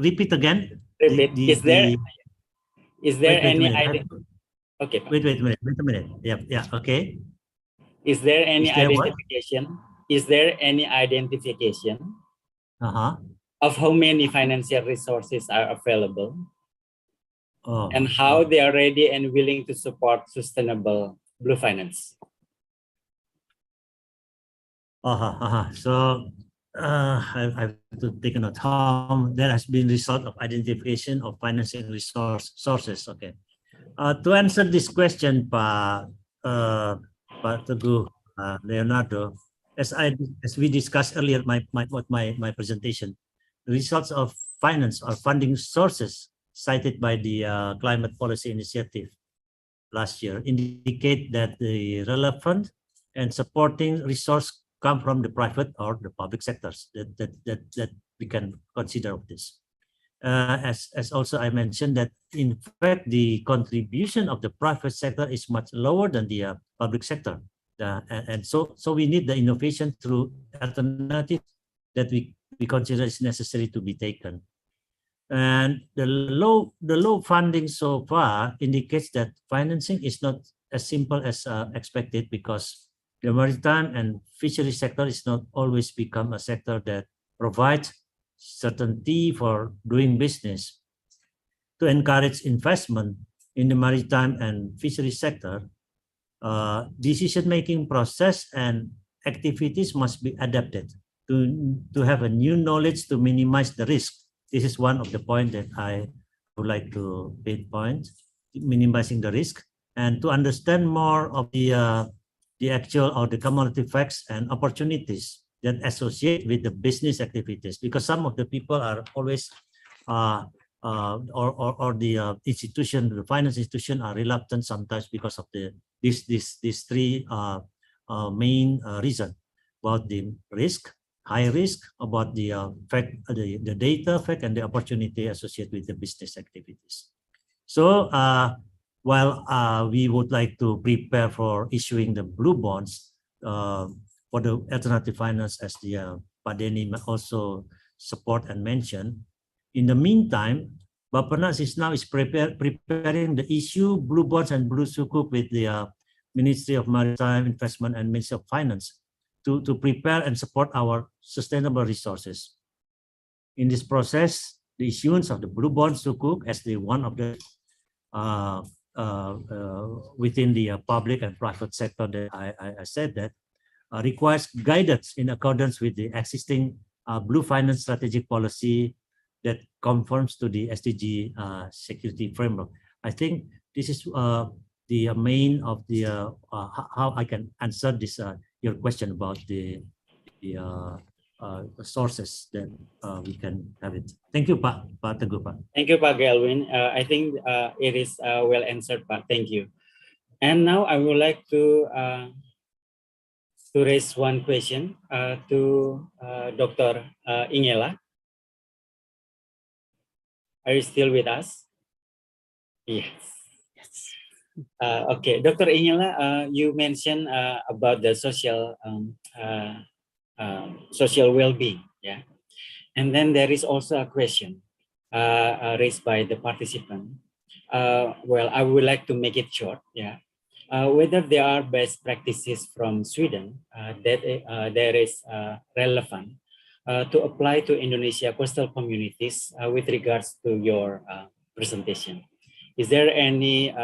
repeat again? Repeat. Is there any idea? Okay. Wait a minute. Yeah. Okay. Is there any identification? What? Is there any identification of how many financial resources are available and how they are ready and willing to support sustainable blue finance? So I have to take a note. There has been result of identification of financing sources. Okay. To answer this question, Pak Teguh, Leonardo, as we discussed earlier, my presentation, the results of finance or funding sources cited by the Climate Policy Initiative last year indicate that the relevant and supporting resource come from the private or the public sectors that we can consider of this. As also I mentioned that in fact the contribution of the private sector is much lower than the public sector, and so we need the innovation through alternatives that we consider is necessary to be taken. And the low funding so far indicates that financing is not as simple as expected, because the maritime and fishery sector is not always become a sector that provides certainty for doing business. To encourage investment in the maritime and fishery sector, decision-making process and activities must be adapted to have a new knowledge to minimize the risk. This is one of the points that I would like to pinpoint, minimizing the risk, and to understand more of the actual or the cumulative facts and opportunities that associate with the business activities, because some of the people are always or the institution, the finance institution, are reluctant sometimes because of these three main reasons about the risk, high risk, about the fact, the data fact, and the opportunity associated with the business activities. So while we would like to prepare for issuing the blue bonds for the alternative finance, as the Pak Denny also support and mention, in the meantime, Bappenas is preparing the issue blue bonds and blue sukuk with the Ministry of Maritime Investment and Ministry of Finance to prepare and support our sustainable resources. In this process, the issuance of the blue bond sukuk as the one of the within the public and private sector that I said that requires guidance in accordance with the existing blue finance strategic policy that conforms to the SDG security framework. I think this is the main of the how I can answer this your question about the sources that we can have it. Thank you, Pak Teguh. Thank you, Pak Gelwin. I think it is well answered, Pak. Thank you. And now I would like to raise one question to Dr. Ingela. Are you still with us? Yes. Okay, Dr. Ingela, you mentioned about the social well-being, yeah. And then there is also a question raised by the participant. Well, I would like to make it short, yeah. whether there are best practices from Sweden that is relevant to apply to Indonesia coastal communities with regards to your presentation. Is there any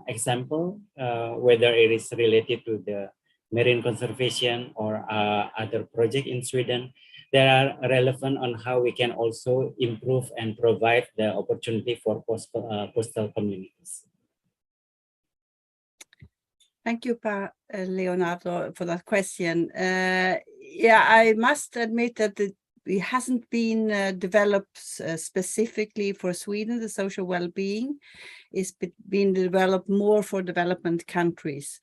example, whether it is related to the marine conservation or other project in Sweden that are relevant on how we can also improve and provide the opportunity for coastal communities? Thank you, Leonardo, for that question. Yeah, I must admit that it hasn't been developed specifically for Sweden. The social well-being is being developed more for development countries.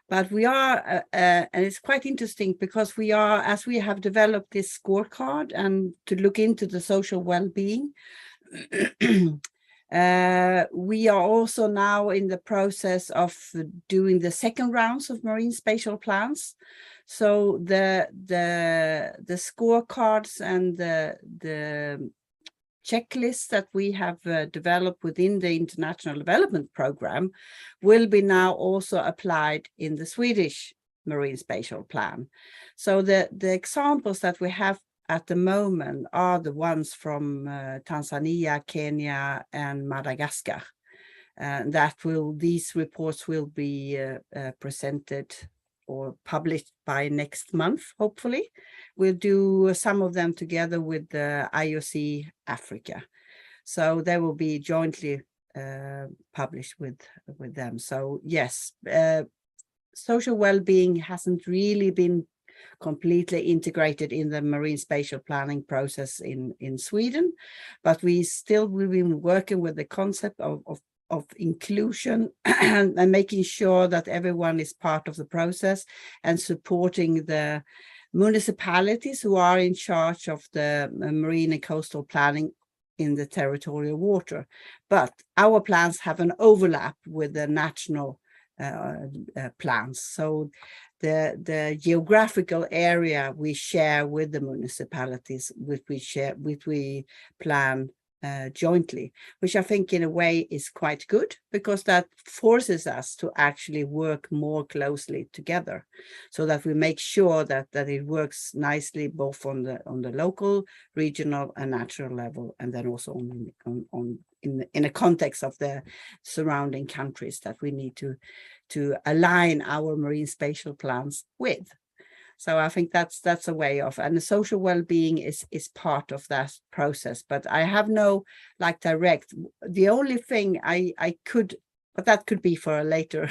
But we are, and it's quite interesting because we are, as we have developed this scorecard and to look into the social well-being, we are also now in the process of doing the second rounds of marine spatial plans. So the scorecards and the checklists that we have developed within the International Development Program will be now also applied in the Swedish Marine Spatial Plan. So the examples that we have at the moment are the ones from Tanzania, Kenya, and Madagascar. These reports will be presented or published by next month, hopefully. We'll do some of them together with the IOC Africa. So they will be jointly published with them. So yes, social well-being hasn't really been completely integrated in the marine spatial planning process in Sweden, but we've been working with the concept of inclusion and making sure that everyone is part of the process and supporting the municipalities who are in charge of the marine and coastal planning in the territorial water. But our plans have an overlap with the national plans. So the geographical area we share with the municipalities, which we plan jointly, which I think in a way is quite good because that forces us to actually work more closely together so that we make sure that it works nicely both on the local, regional and national level, and then also in a context of the surrounding countries that we need to align our marine spatial plans with. So I think that's a way of, and the social well-being is part of that process. But I have no direct. The only thing I could, but that could be for a later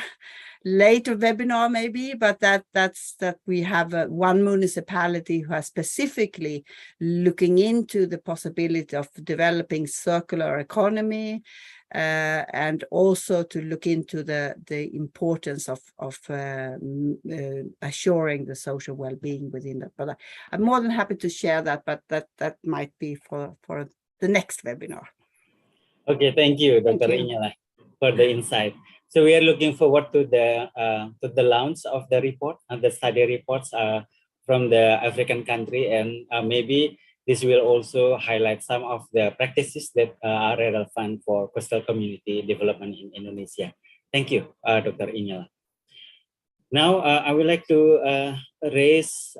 webinar maybe. But that's that we have one municipality who is specifically looking into the possibility of developing circular economy. And also to look into the importance of assuring the social well-being within that. But I'm more than happy to share that, but that might be for the next webinar. Okay, thank you, Dr. Inyala, for the insight. So we are looking forward to the launch of the report and the study reports from the African country, and maybe this will also highlight some of the practices that are relevant for coastal community development in Indonesia. Thank you, Dr. Inyala. Now, I would like to raise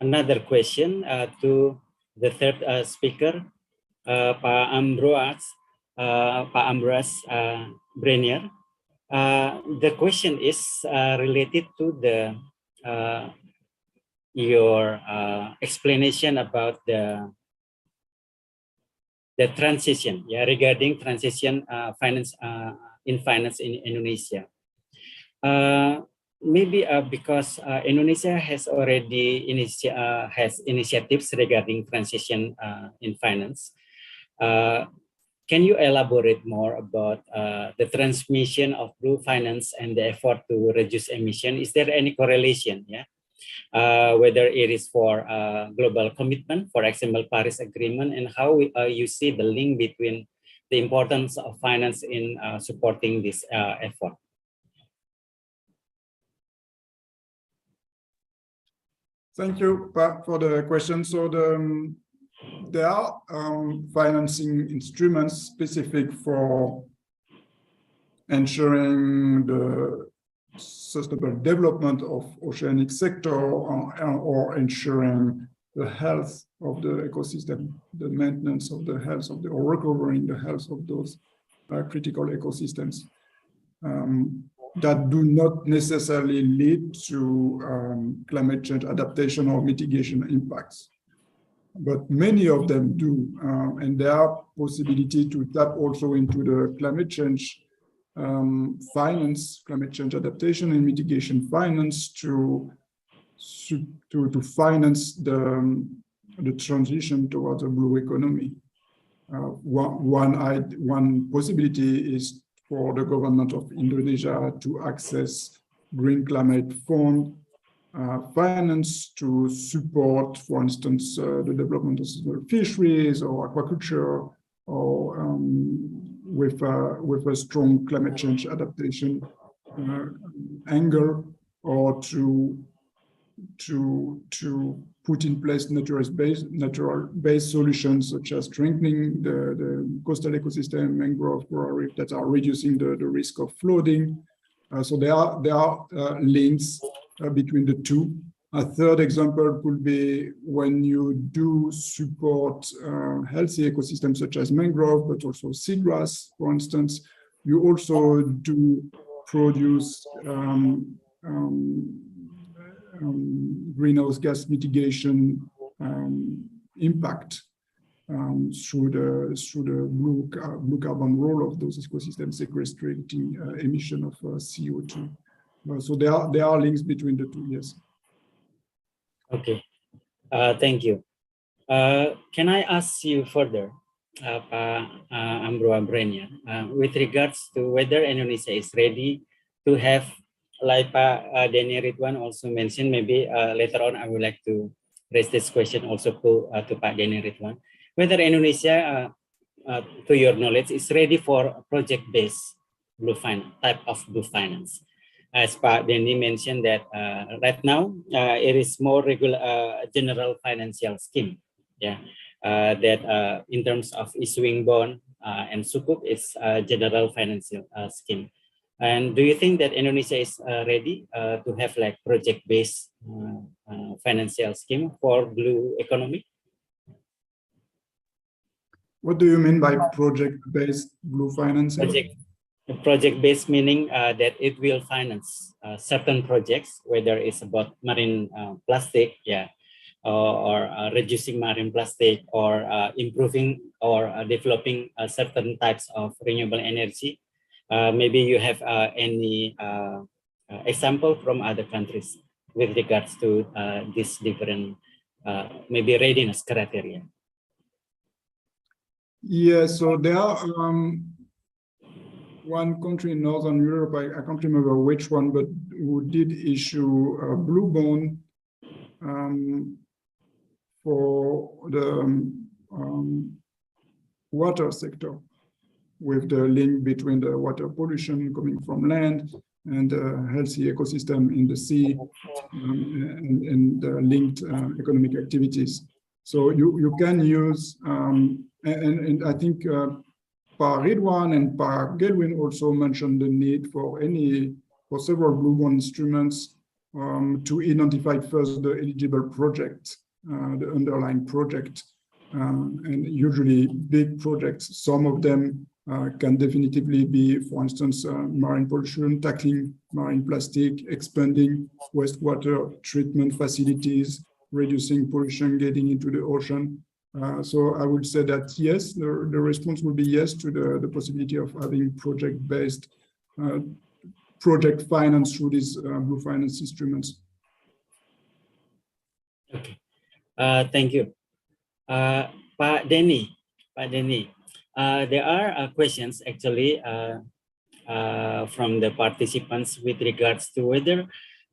another question to the third speaker, Pak Ambroise Brenier. The question is related to your explanation about the transition, regarding transition finance in Indonesia. Maybe because Indonesia has already has initiatives regarding transition in finance. Can you elaborate more about the transmission of blue finance and the effort to reduce emission? Is there any correlation? Whether it is for global commitment, for example, Paris Agreement, and how you see the link between the importance of finance in supporting this effort? Thank you, Pat, for the question. So there are financing instruments specific for ensuring the sustainable development of oceanic sector or ensuring the health of the ecosystem, the maintenance of the health of the, or recovering the health of those critical ecosystems. That do not necessarily lead to climate change adaptation or mitigation impacts. But many of them do, and there are possibility to tap also into the climate change finance, climate change adaptation and mitigation finance to finance the transition towards a blue economy. One possibility is for the government of Indonesia to access Green Climate Fund finance to support, for instance, the development of fisheries or aquaculture, or with a strong climate change adaptation angle, or to put in place natural-based solutions such as strengthening the coastal ecosystem, mangrove, coral reef that are reducing the risk of flooding. So there are links between the two. A third example could be when you do support healthy ecosystems such as mangrove, but also seagrass, for instance, you also do produce greenhouse gas mitigation impact through the blue carbon role of those ecosystems sequestrating emission of CO2. So there are links between the two, yes. Okay, thank you. Can I ask you further, Pak Ambro Ambrenia, with regards to whether Indonesia is ready to have, like Pak Denny Ridwan also mentioned, maybe later on I would like to raise this question also to Pak Denny Ridwan, whether Indonesia, to your knowledge, is ready for project-based blue finance, type of blue finance. As Pak Denny mentioned that right now it is more regular general financial scheme, yeah, that in terms of issuing bond and sukuk is general financial scheme. And do you think that Indonesia is ready to have like project-based financial scheme for blue economy? What do you mean by project-based blue financing? Project-based meaning that it will finance certain projects, whether it's about marine plastic, yeah, or reducing marine plastic, or improving or developing certain types of renewable energy. Maybe you have any example from other countries with regards to these different maybe readiness criteria. Yeah, so there are one country in Northern Europe, I can't remember which one, but who did issue a blue bond for the water sector, with the link between the water pollution coming from land and a healthy ecosystem in the sea, and linked economic activities. So you can use, and I think Pa Ridwan and Pa Gelwin also mentioned the need for several blue bond instruments to identify first the eligible project, the underlying project, and usually big projects. Some of them can definitively be, for instance, marine pollution, tackling marine plastic, expanding wastewater treatment facilities, reducing pollution getting into the ocean. So I would say that yes, the response will be yes to the possibility of having project-based project finance through these blue finance instruments. Okay, thank you. Pak Denny, there are questions actually from the participants with regards to whether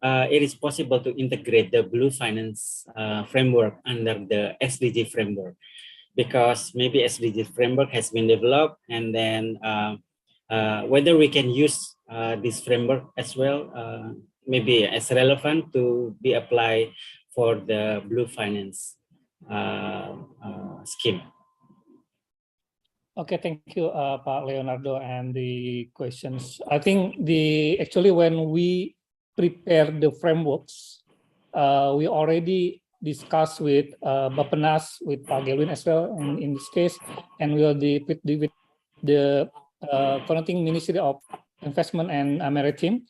it is possible to integrate the blue finance framework under the SDG framework, because maybe SDG framework has been developed, and then whether we can use this framework as well, maybe as relevant to be applied for the blue finance scheme. Okay, thank you, Pak Leonardo, and the questions. I think actually when we prepare the frameworks, we already discussed with Bapenas, with Pak Gelwin as well, in this case, and we will with the connecting Ministry of Investment and Maritime,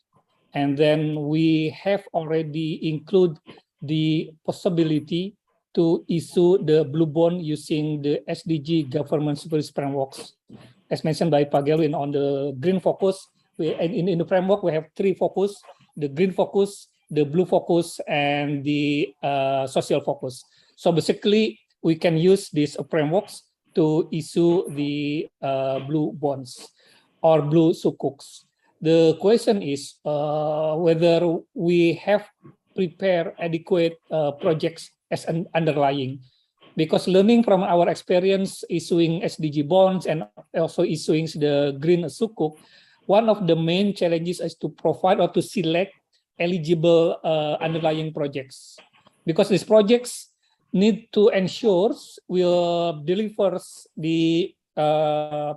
and then we have already include the possibility to issue the blue bond using the SDG government security frameworks. As mentioned by Pak Gelwin on the green focus, in the framework, we have 3 focus: the green focus, the blue focus, and the social focus. So basically, we can use these frameworks to issue the blue bonds or blue sukuks. The question is whether we have prepared adequate projects as an underlying, because learning from our experience issuing SDG bonds and also issuing the green sukuk, one of the main challenges is to provide or to select eligible underlying projects, because these projects need to ensure will deliver the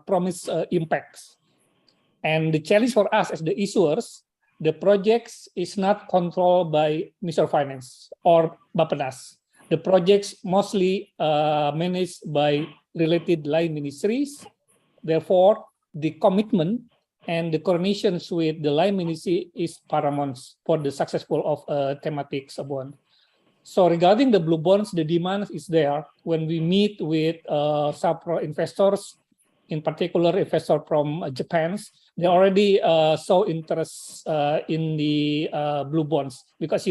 promised impacts. And the challenge for us as the issuers, the projects is not controlled by Minister of Finance or Bapenas. The projects mostly managed by related line ministries. Therefore, the commitment and the coordinations with the line ministry is paramount for the successful of thematic bond. So regarding the blue bonds, the demand is there. When we meet with some investors, in particular investor from Japan, they already show interest in the blue bonds, because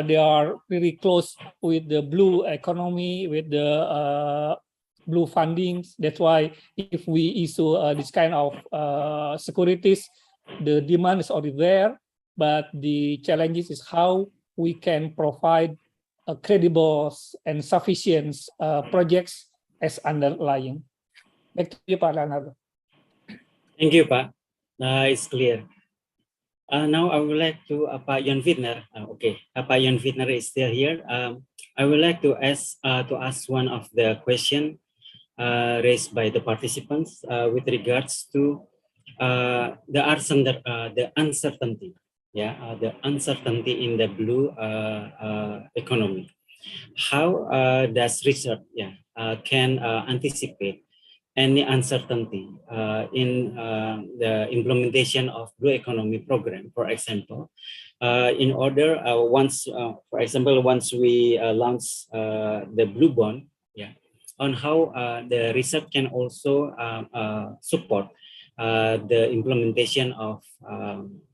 they are really close with the blue economy, with the blue fundings. That's why if we issue this kind of securities, the demand is already there, but the challenges is how we can provide credible and sufficient projects as underlying. Back to you, Pak Leonardo. Thank you, Pak. It's clear. Now I would like to Pak Jan Fitner. Okay, Pak Jan Fitner is still here. I would like to ask one of the question raised by the participants with regards to the uncertainty. Yeah, the uncertainty in the blue economy. How does research can anticipate any uncertainty in the implementation of blue economy program, for example, in order for example, once we launch the blue bond, on how the research can also support the implementation of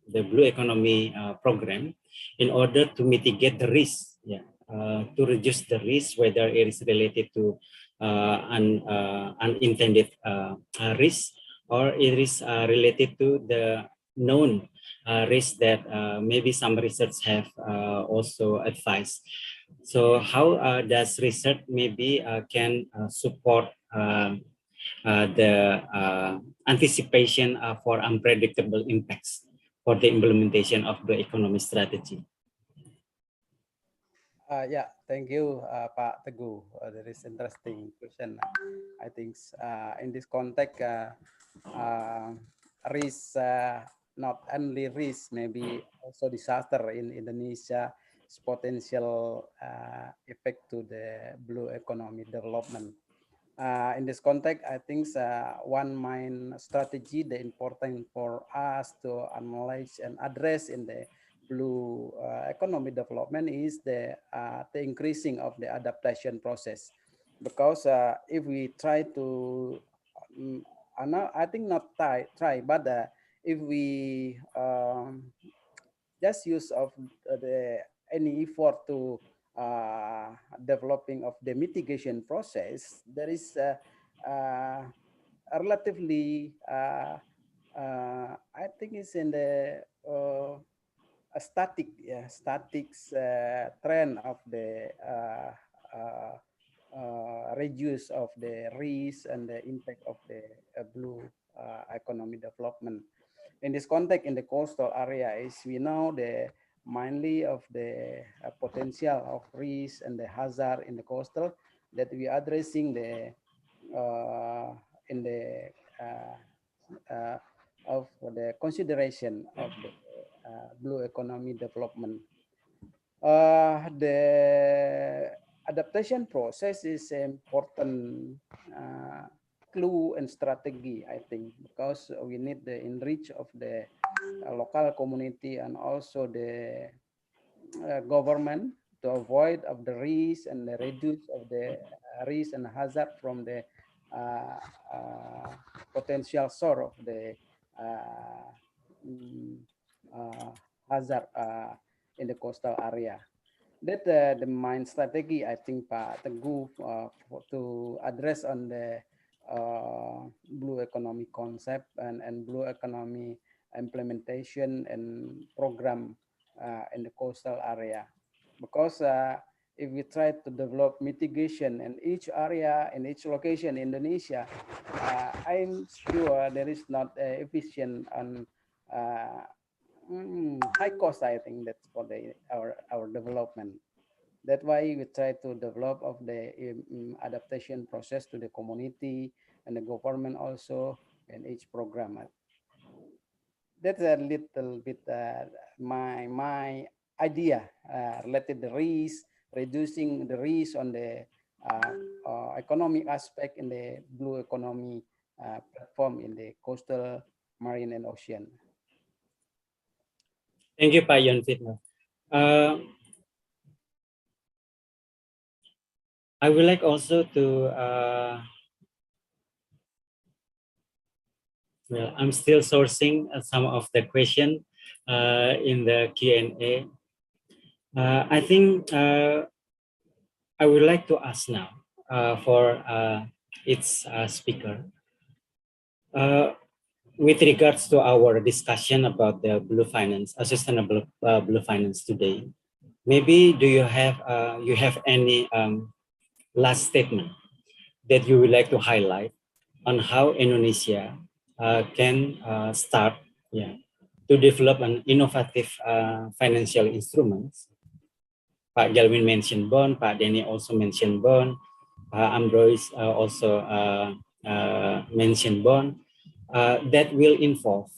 the blue economy program in order to mitigate the risk, to reduce the risk, whether it is related to unintended risk, or it is related to the known risk that maybe some research have also advised. So how does research maybe can support the anticipation for unpredictable impacts for the implementation of the economic strategy? Yeah, thank you, Pak Teguh. That is interesting question. I think in this context, risk, not only risk, maybe also disaster in Indonesia, is potential effect to the blue economy development. In this context, I think one main strategy, the important for us to analyze and address in the blue economy development is the increasing of the adaptation process. Because if we try to, I think not try, but if we just use of any effort to developing of the mitigation process, there is a relatively, I think it's in the a static trend of the reduce of the risk and the impact of the blue economy development. In this context, in the coastal areas, we know the mainly of the potential of risk and the hazard in the coastal, that we are addressing the in the of the consideration of the blue economy development. The adaptation process is an important clue and strategy, I think, because we need the enrich of the local community and also the government to avoid of the risk and the reduce of the risk and hazard from the potential source of the hazard in the coastal area. That the main strategy, I think, Pak Teguh, to address on the blue economy concept and blue economy implementation and program in the coastal area. Because if we try to develop mitigation in each area, in each location in Indonesia, I'm sure there is not efficient and high cost, I think, that's for our development. That's why we try to develop of the adaptation process to the community and the government also in each program. That's a little bit my idea related to the risk, reducing the risk on the economic aspect in the blue economy platform in the coastal, marine, and ocean. Thank you, Pak Yon Fitno. I would like also to, well, I'm still sourcing some of the question in the Q&A. I think I would like to ask now for its speaker. With regards to our discussion about the blue finance, sustainable blue finance today, maybe do you have any last statement that you would like to highlight on how Indonesia can start to develop an innovative financial instruments? Pak Galvin mentioned bond, Pak Denny also mentioned bond, Pak Ambroise also mentioned bond. That will involve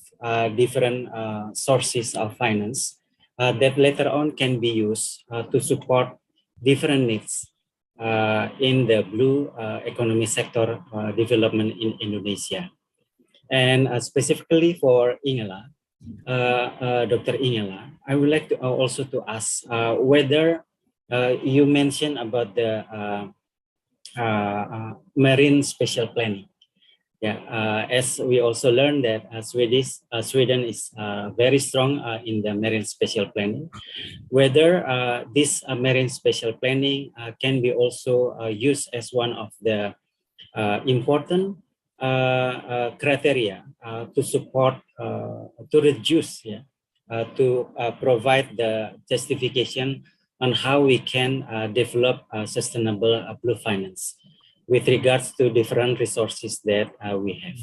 different sources of finance that later on can be used to support different needs in the blue economy sector development in Indonesia. And specifically for Ingela, Dr. Ingela, I would like to also to ask whether you mentioned about the marine spatial planning. As we also learned that Sweden is very strong in the marine spatial planning. Whether this marine spatial planning can be also used as one of the important criteria to support, to reduce, to provide the justification on how we can develop sustainable blue finance with regards to different resources that we have.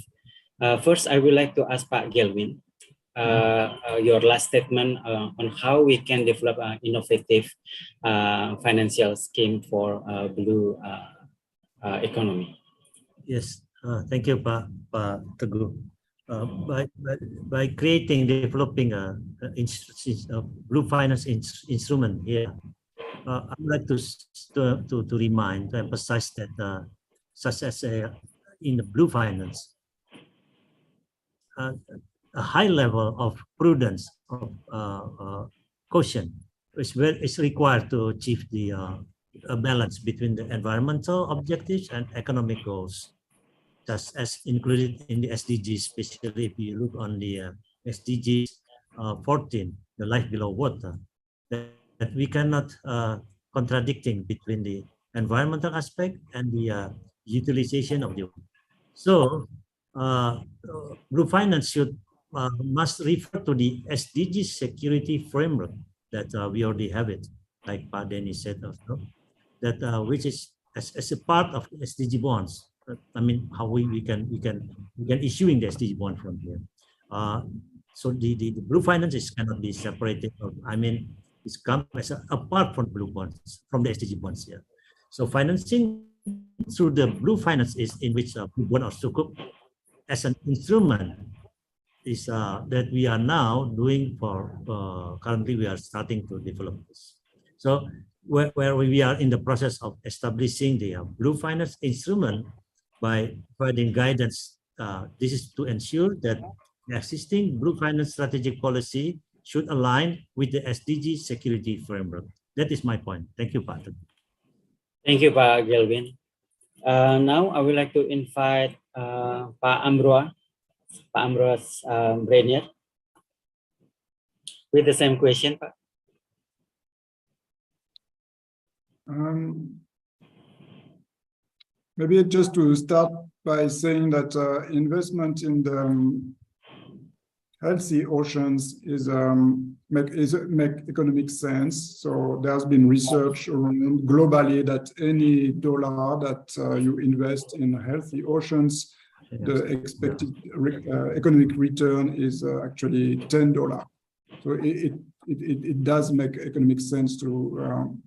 First, I would like to ask Pak Gelwin, your last statement on how we can develop an innovative financial scheme for blue economy. Yes, thank you, Pak Teguh. By developing a blue finance instrument here, I would like to remind, to emphasize that such as in the blue finance, a high level of prudence, of caution is required to achieve the a balance between the environmental objectives and economic goals, just as included in the SDGs, especially if you look on the SDGs 14, the life below water, that we cannot contradicting between the environmental aspect and the utilization of the water. So blue finance must refer to the SDG security framework that we already have it, like Pak Denny said also, that which is as a part of the SDG bonds. I mean, how we can issuing the SDG bond from here. So the blue finance cannot be separated. I mean, it's come as apart from blue bonds, from the SDG bonds here. So financing through the blue finance is in which Bond or Sukuk as an instrument is that we are now doing for currently we are starting to develop this. So where we are in the process of establishing the blue finance instrument by providing guidance. This is to ensure that the existing blue finance strategic policy should align with the SDG security framework. That is my point. Thank you, Pak. Thank you, Pak Gelvin. Now I would like to invite Pak Amroa Brainier with the same question, Pak. Maybe just to start by saying that investment in the healthy oceans is make economic sense. So there's been research around globally that any dollar that you invest in healthy oceans, the expected economic return is actually $10. So it does make economic sense to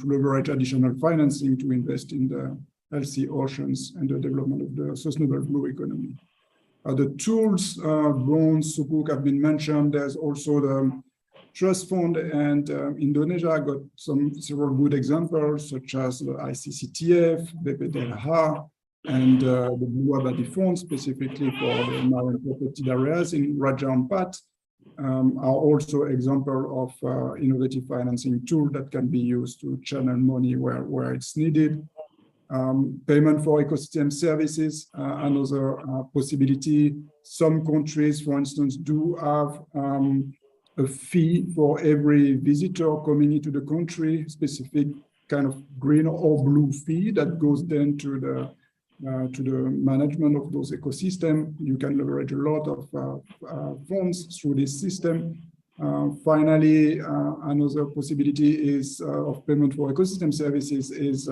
leverage additional financing to invest in the healthy oceans and the development of the sustainable blue economy. The tools, bonds, sukuk have been mentioned. There's also the trust fund, and Indonesia got several good examples, such as the ICCTF, BPDLH, and the Blue Abadi Fund, specifically for the marine protected areas in Raja Ampat, are also examples of innovative financing tool that can be used to channel money where it's needed. Payment for ecosystem services, another possibility. Some countries, for instance, do have a fee for every visitor coming into the country, specific kind of green or blue fee that goes then to the management of those ecosystems. You can leverage a lot of funds through this system. Finally, another possibility is of payment for ecosystem services is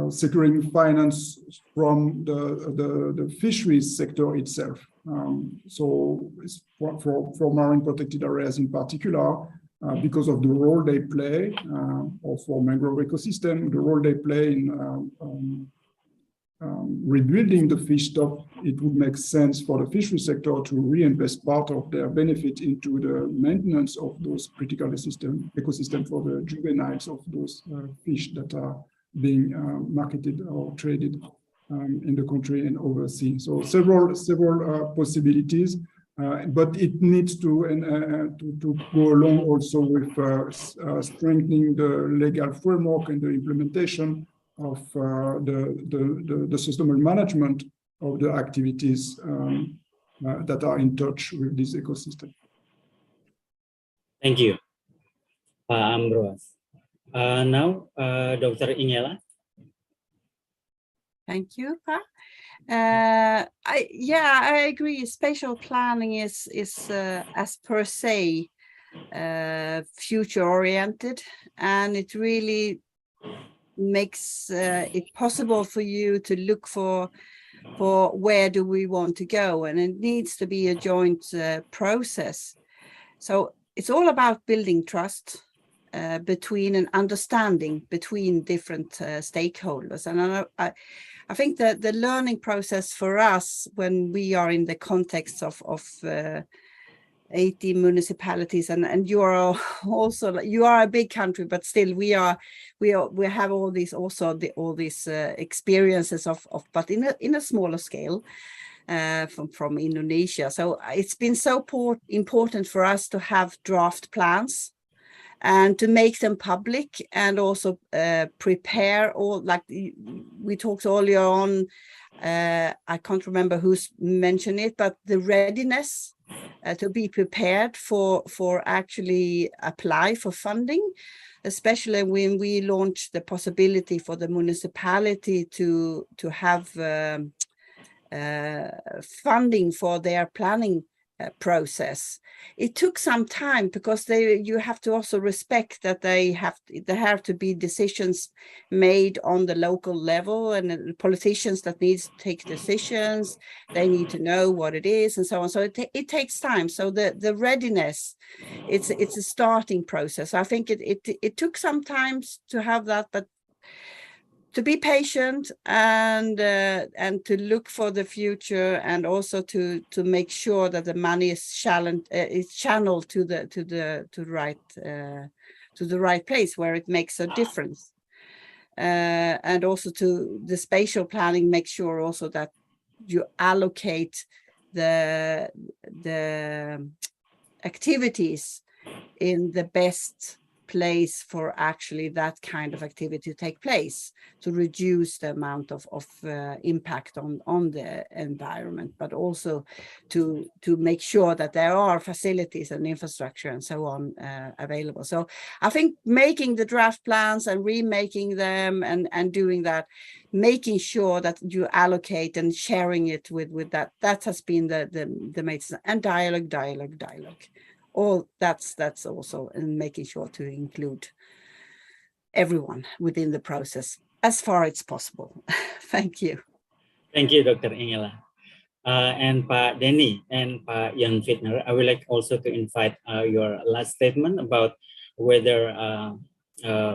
securing finance from the fisheries sector itself. So it's for marine protected areas in particular, because of the role they play, or for mangrove ecosystem, the role they play in rebuilding the fish stock, it would make sense for the fishery sector to reinvest part of their benefit into the maintenance of those critical ecosystem for the juveniles of those fish that are being marketed or traded in the country and overseas. So several possibilities, but it needs to go along also with strengthening the legal framework and the implementation of the sustainable management of the activities that are in touch with this ecosystem. Thank you, Pak Ambrose. Now, Dr. Ingela. Thank you, Pa. I agree. Spatial planning is as per se future oriented, and it really makes it possible for you to look for where do we want to go, and it needs to be a joint process. So it's all about building trust between and understanding between different stakeholders. And I think that the learning process for us, when we are in the context of 80 municipalities, and you are also, you are a big country, but still we have all these experiences of but in a smaller scale from Indonesia. So it's been so important for us to have draft plans and to make them public, and also prepare all, like we talked earlier on, I can't remember who's mentioned it, but the readiness to be prepared for actually apply for funding, especially when we launched the possibility for the municipality to have funding for their planning process. It took some time because you have to also respect that there have to be decisions made on the local level, and the politicians that needs to take decisions, they need to know what it is and so on. So it takes time. So the readiness, it's a starting process. I think it took some time to have that, but to be patient and to look for the future, and also to make sure that the money is channeled to the right place where it makes a difference, and also to the spatial planning, make sure also that you allocate the activities in the best place for actually that kind of activity to take place, to reduce the amount of impact on the environment, but also to make sure that there are facilities and infrastructure and so on available. So I think making the draft plans and remaking them and doing that, making sure that you allocate and sharing it with that has been the main, and dialogue. All that's also in making sure to include everyone within the process as far as possible. Thank you. Thank you, Dr. Ingela. And Pak Denny and Pak Jan Fitner, I would like also to invite your last statement about whether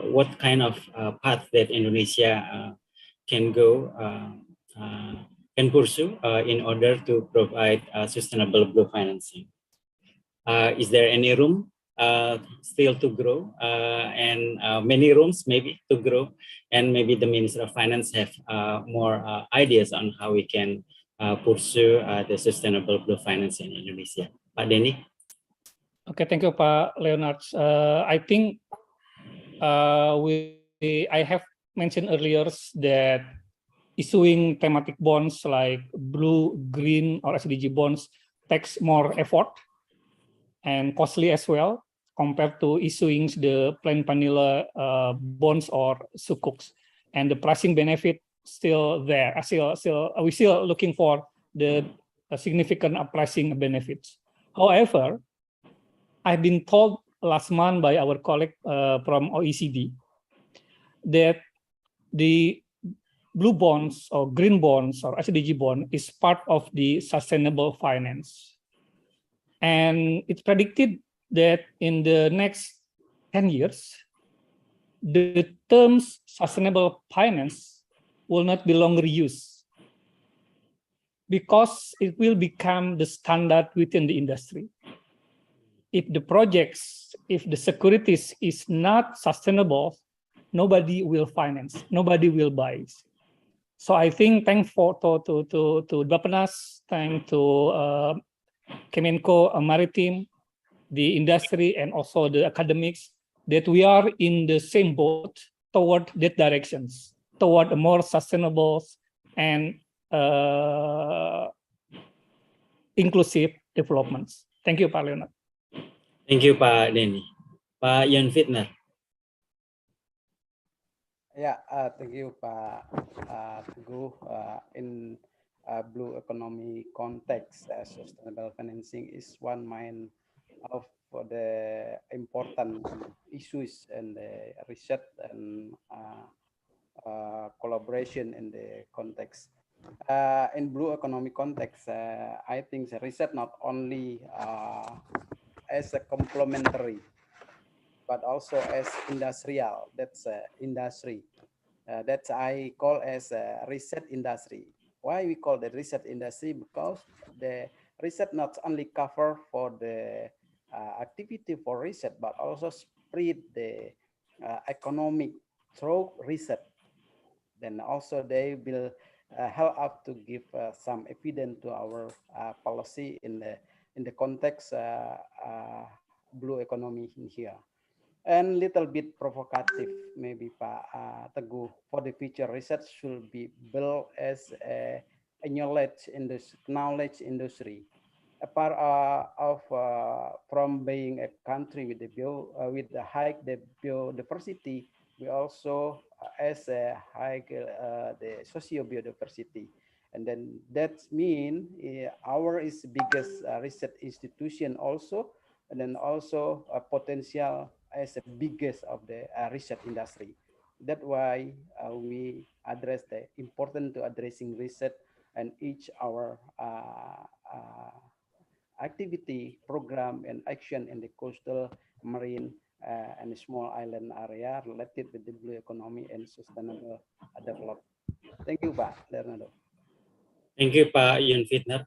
what kind of path that Indonesia can go, can pursue in order to provide sustainable blue financing. Is there any room still to grow, and many rooms maybe to grow, and maybe the Minister of Finance have more ideas on how we can pursue the sustainable blue finance in Indonesia. Pak Denny? Okay, thank you, Pak Leonard. I think I have mentioned earlier that issuing thematic bonds like blue, green, or SDG bonds takes more effort and costly as well compared to issuing the plain vanilla bonds or sukuks. And the pricing benefit still there. We're still looking for the significant pricing benefits. However, I've been told last month by our colleague from OECD that the blue bonds or green bonds or SDG bond is part of the sustainable finance. And it's predicted that in the next 10 years, the terms sustainable finance will not be longer used because it will become the standard within the industry. If the projects, if the securities is not sustainable, nobody will finance, nobody will buy. So I think thanks to Bapenas, thanks to Kemenko Maritime, the industry, and also the academics, that we are in the same boat toward that directions, toward a more sustainable and inclusive developments. Thank you, Pak Leonard. Thank you, Pak Denny. Pak Jan Fitner. Yeah, thank you, Pak Teguh. In blue economy context, sustainable financing is one main of the important issues in the research and collaboration in the context. In blue economy context, I think the research not only as a complementary, but also as industrial. That's industry. That I call as a research industry. Why we call the research industry? Because the research not only cover for the activity for research, but also spread the economic through research. Then also they will help up to give some evidence to our policy in the context blue economy in here. And little bit provocative, maybe Pak Teguh, for the future research should be built as a knowledge industry. A part of from being a country with the high biodiversity, we also as a high the socio biodiversity, And then that means our is the biggest research institution also, and then also a potential as the biggest of the research industry. That's why we address the important to addressing research and each our activity, program, and action in the coastal, marine, and the small island area related with the blue economy and sustainable development. Thank you, Pak Leonardo. Thank you, Pak Yun Fitner.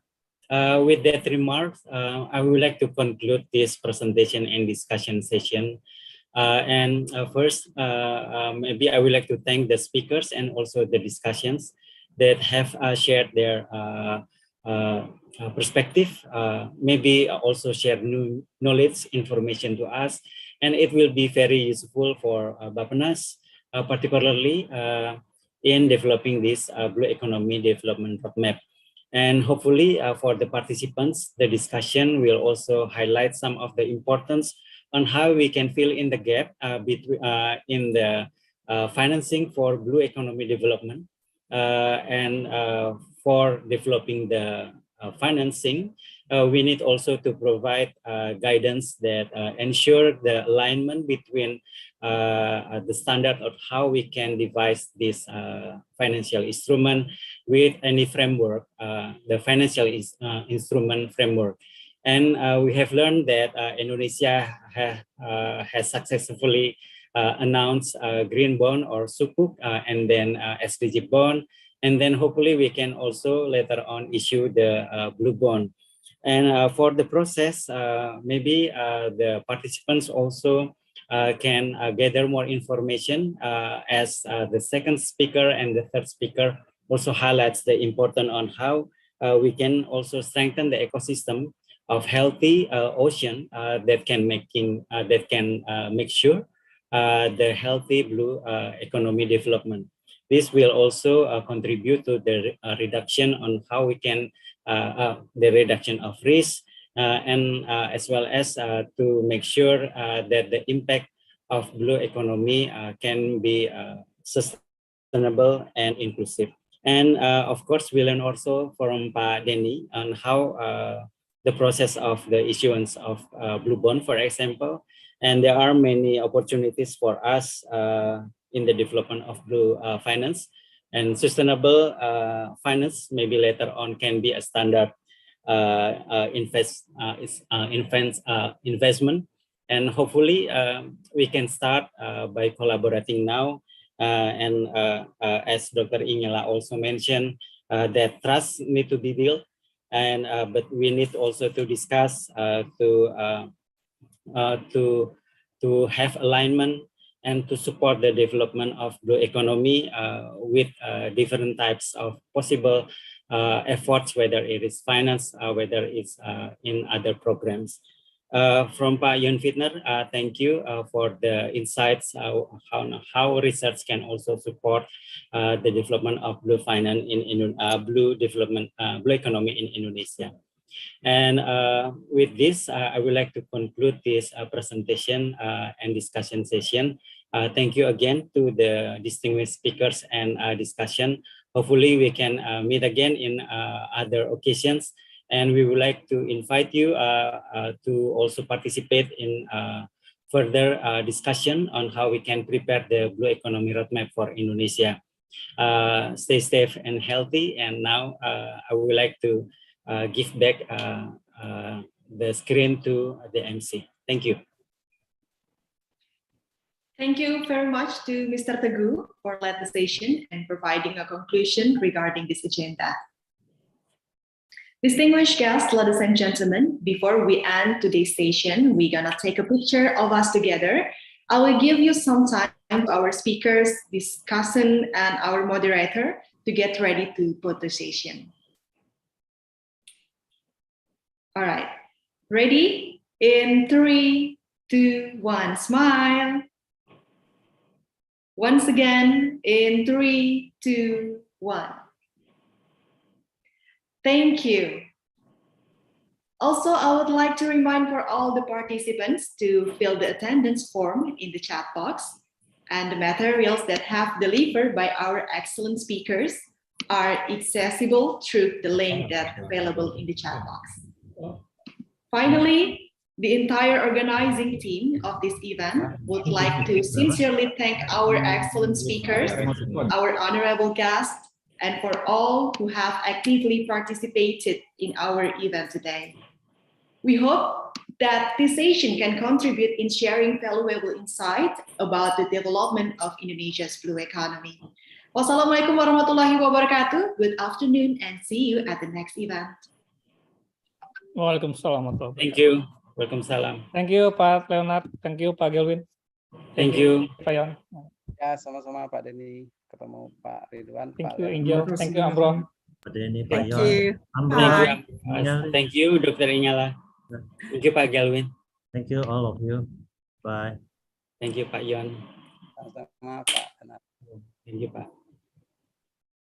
With that remarks, I would like to conclude this presentation and discussion session. First, maybe I would like to thank the speakers and also the discussions that have shared their perspective, maybe also share new knowledge, information to us, and it will be very useful for Bappenas, particularly in developing this blue economy development roadmap. And hopefully for the participants, the discussion will also highlight some of the importance on how we can fill in the gap between in the financing for blue economy development and for developing the financing, we need also to provide guidance that ensure the alignment between the standard of how we can devise this financial instrument with any framework, the financial instrument framework. And we have learned that Indonesia has successfully announced a green bond or sukuk and then SDG bond. And then hopefully we can also later on issue the blue bond. And for the process, maybe the participants also can gather more information as the second speaker and the third speaker also highlights the importance on how we can also strengthen the ecosystem of healthy ocean that can make sure the healthy blue economy development. This will also contribute to the reduction on how we can the reduction of risk and as well as to make sure that the impact of blue economy can be sustainable and inclusive. And of course, we learn also from Pak Denny on how the process of the issuance of blue bond, for example, and there are many opportunities for us in the development of blue finance, and sustainable finance maybe later on can be a standard investment, and hopefully we can start by collaborating now. And as Dr. Ingela also mentioned, that trust need to be built, and but we need also to discuss to have alignment and to support the development of blue economy with different types of possible efforts, whether it is finance, whether it's in other programs. From Pak Yun Fitner, thank you for the insights how research can also support the development of blue finance in blue economy in Indonesia. And with this, I would like to conclude this presentation and discussion session. Thank you again to the distinguished speakers and discussion. Hopefully we can meet again in other occasions. And we would like to invite you to also participate in further discussion on how we can prepare the blue economy roadmap for Indonesia. Stay safe and healthy. And now I would like to give back the screen to the MC. Thank you. Thank you very much to Mr. Teguh for leading the session and providing a conclusion regarding this agenda. Distinguished guests, ladies and gentlemen, before we end today's session, we're gonna take a picture of us together. I will give you some time to our speakers, discussant, and our moderator to get ready to put the session. All right, ready? In 3, 2, 1, smile. Once again, in 3, 2, 1. Thank you. Also, I would like to remind for all the participants to fill the attendance form in the chat box, and the materials that have delivered by our excellent speakers are accessible through the link that's available in the chat box. Finally, the entire organizing team of this event would like to sincerely thank our excellent speakers, our honorable guests, and for all who have actively participated in our event today. We hope that this session can contribute in sharing valuable insight about the development of Indonesia's blue economy. Wassalamualaikum warahmatullahi wabarakatuh. Good afternoon and see you at the next event. Waalaikumsalam warahmatullahi wabarakatuh. Thank you. Welcome salam. Thank you Pak Leonard. Thank you Pak Gelwin. Thank you. Pak Yon. Ya, sama-sama Pak Denny. Ketemu Pak Ridwan. Thank Pak you Leonard. Angel. Thank you Amro. Pak Denny, Pak Thank Yon, you. Amro, Thank you. Inyal. Thank you, Dr. Inyala. Thank you, Pak Galwin. Thank you all of you. Bye. Thank you, Pak Yon. Sama-sama Pak Leonard. Thank you, Pak.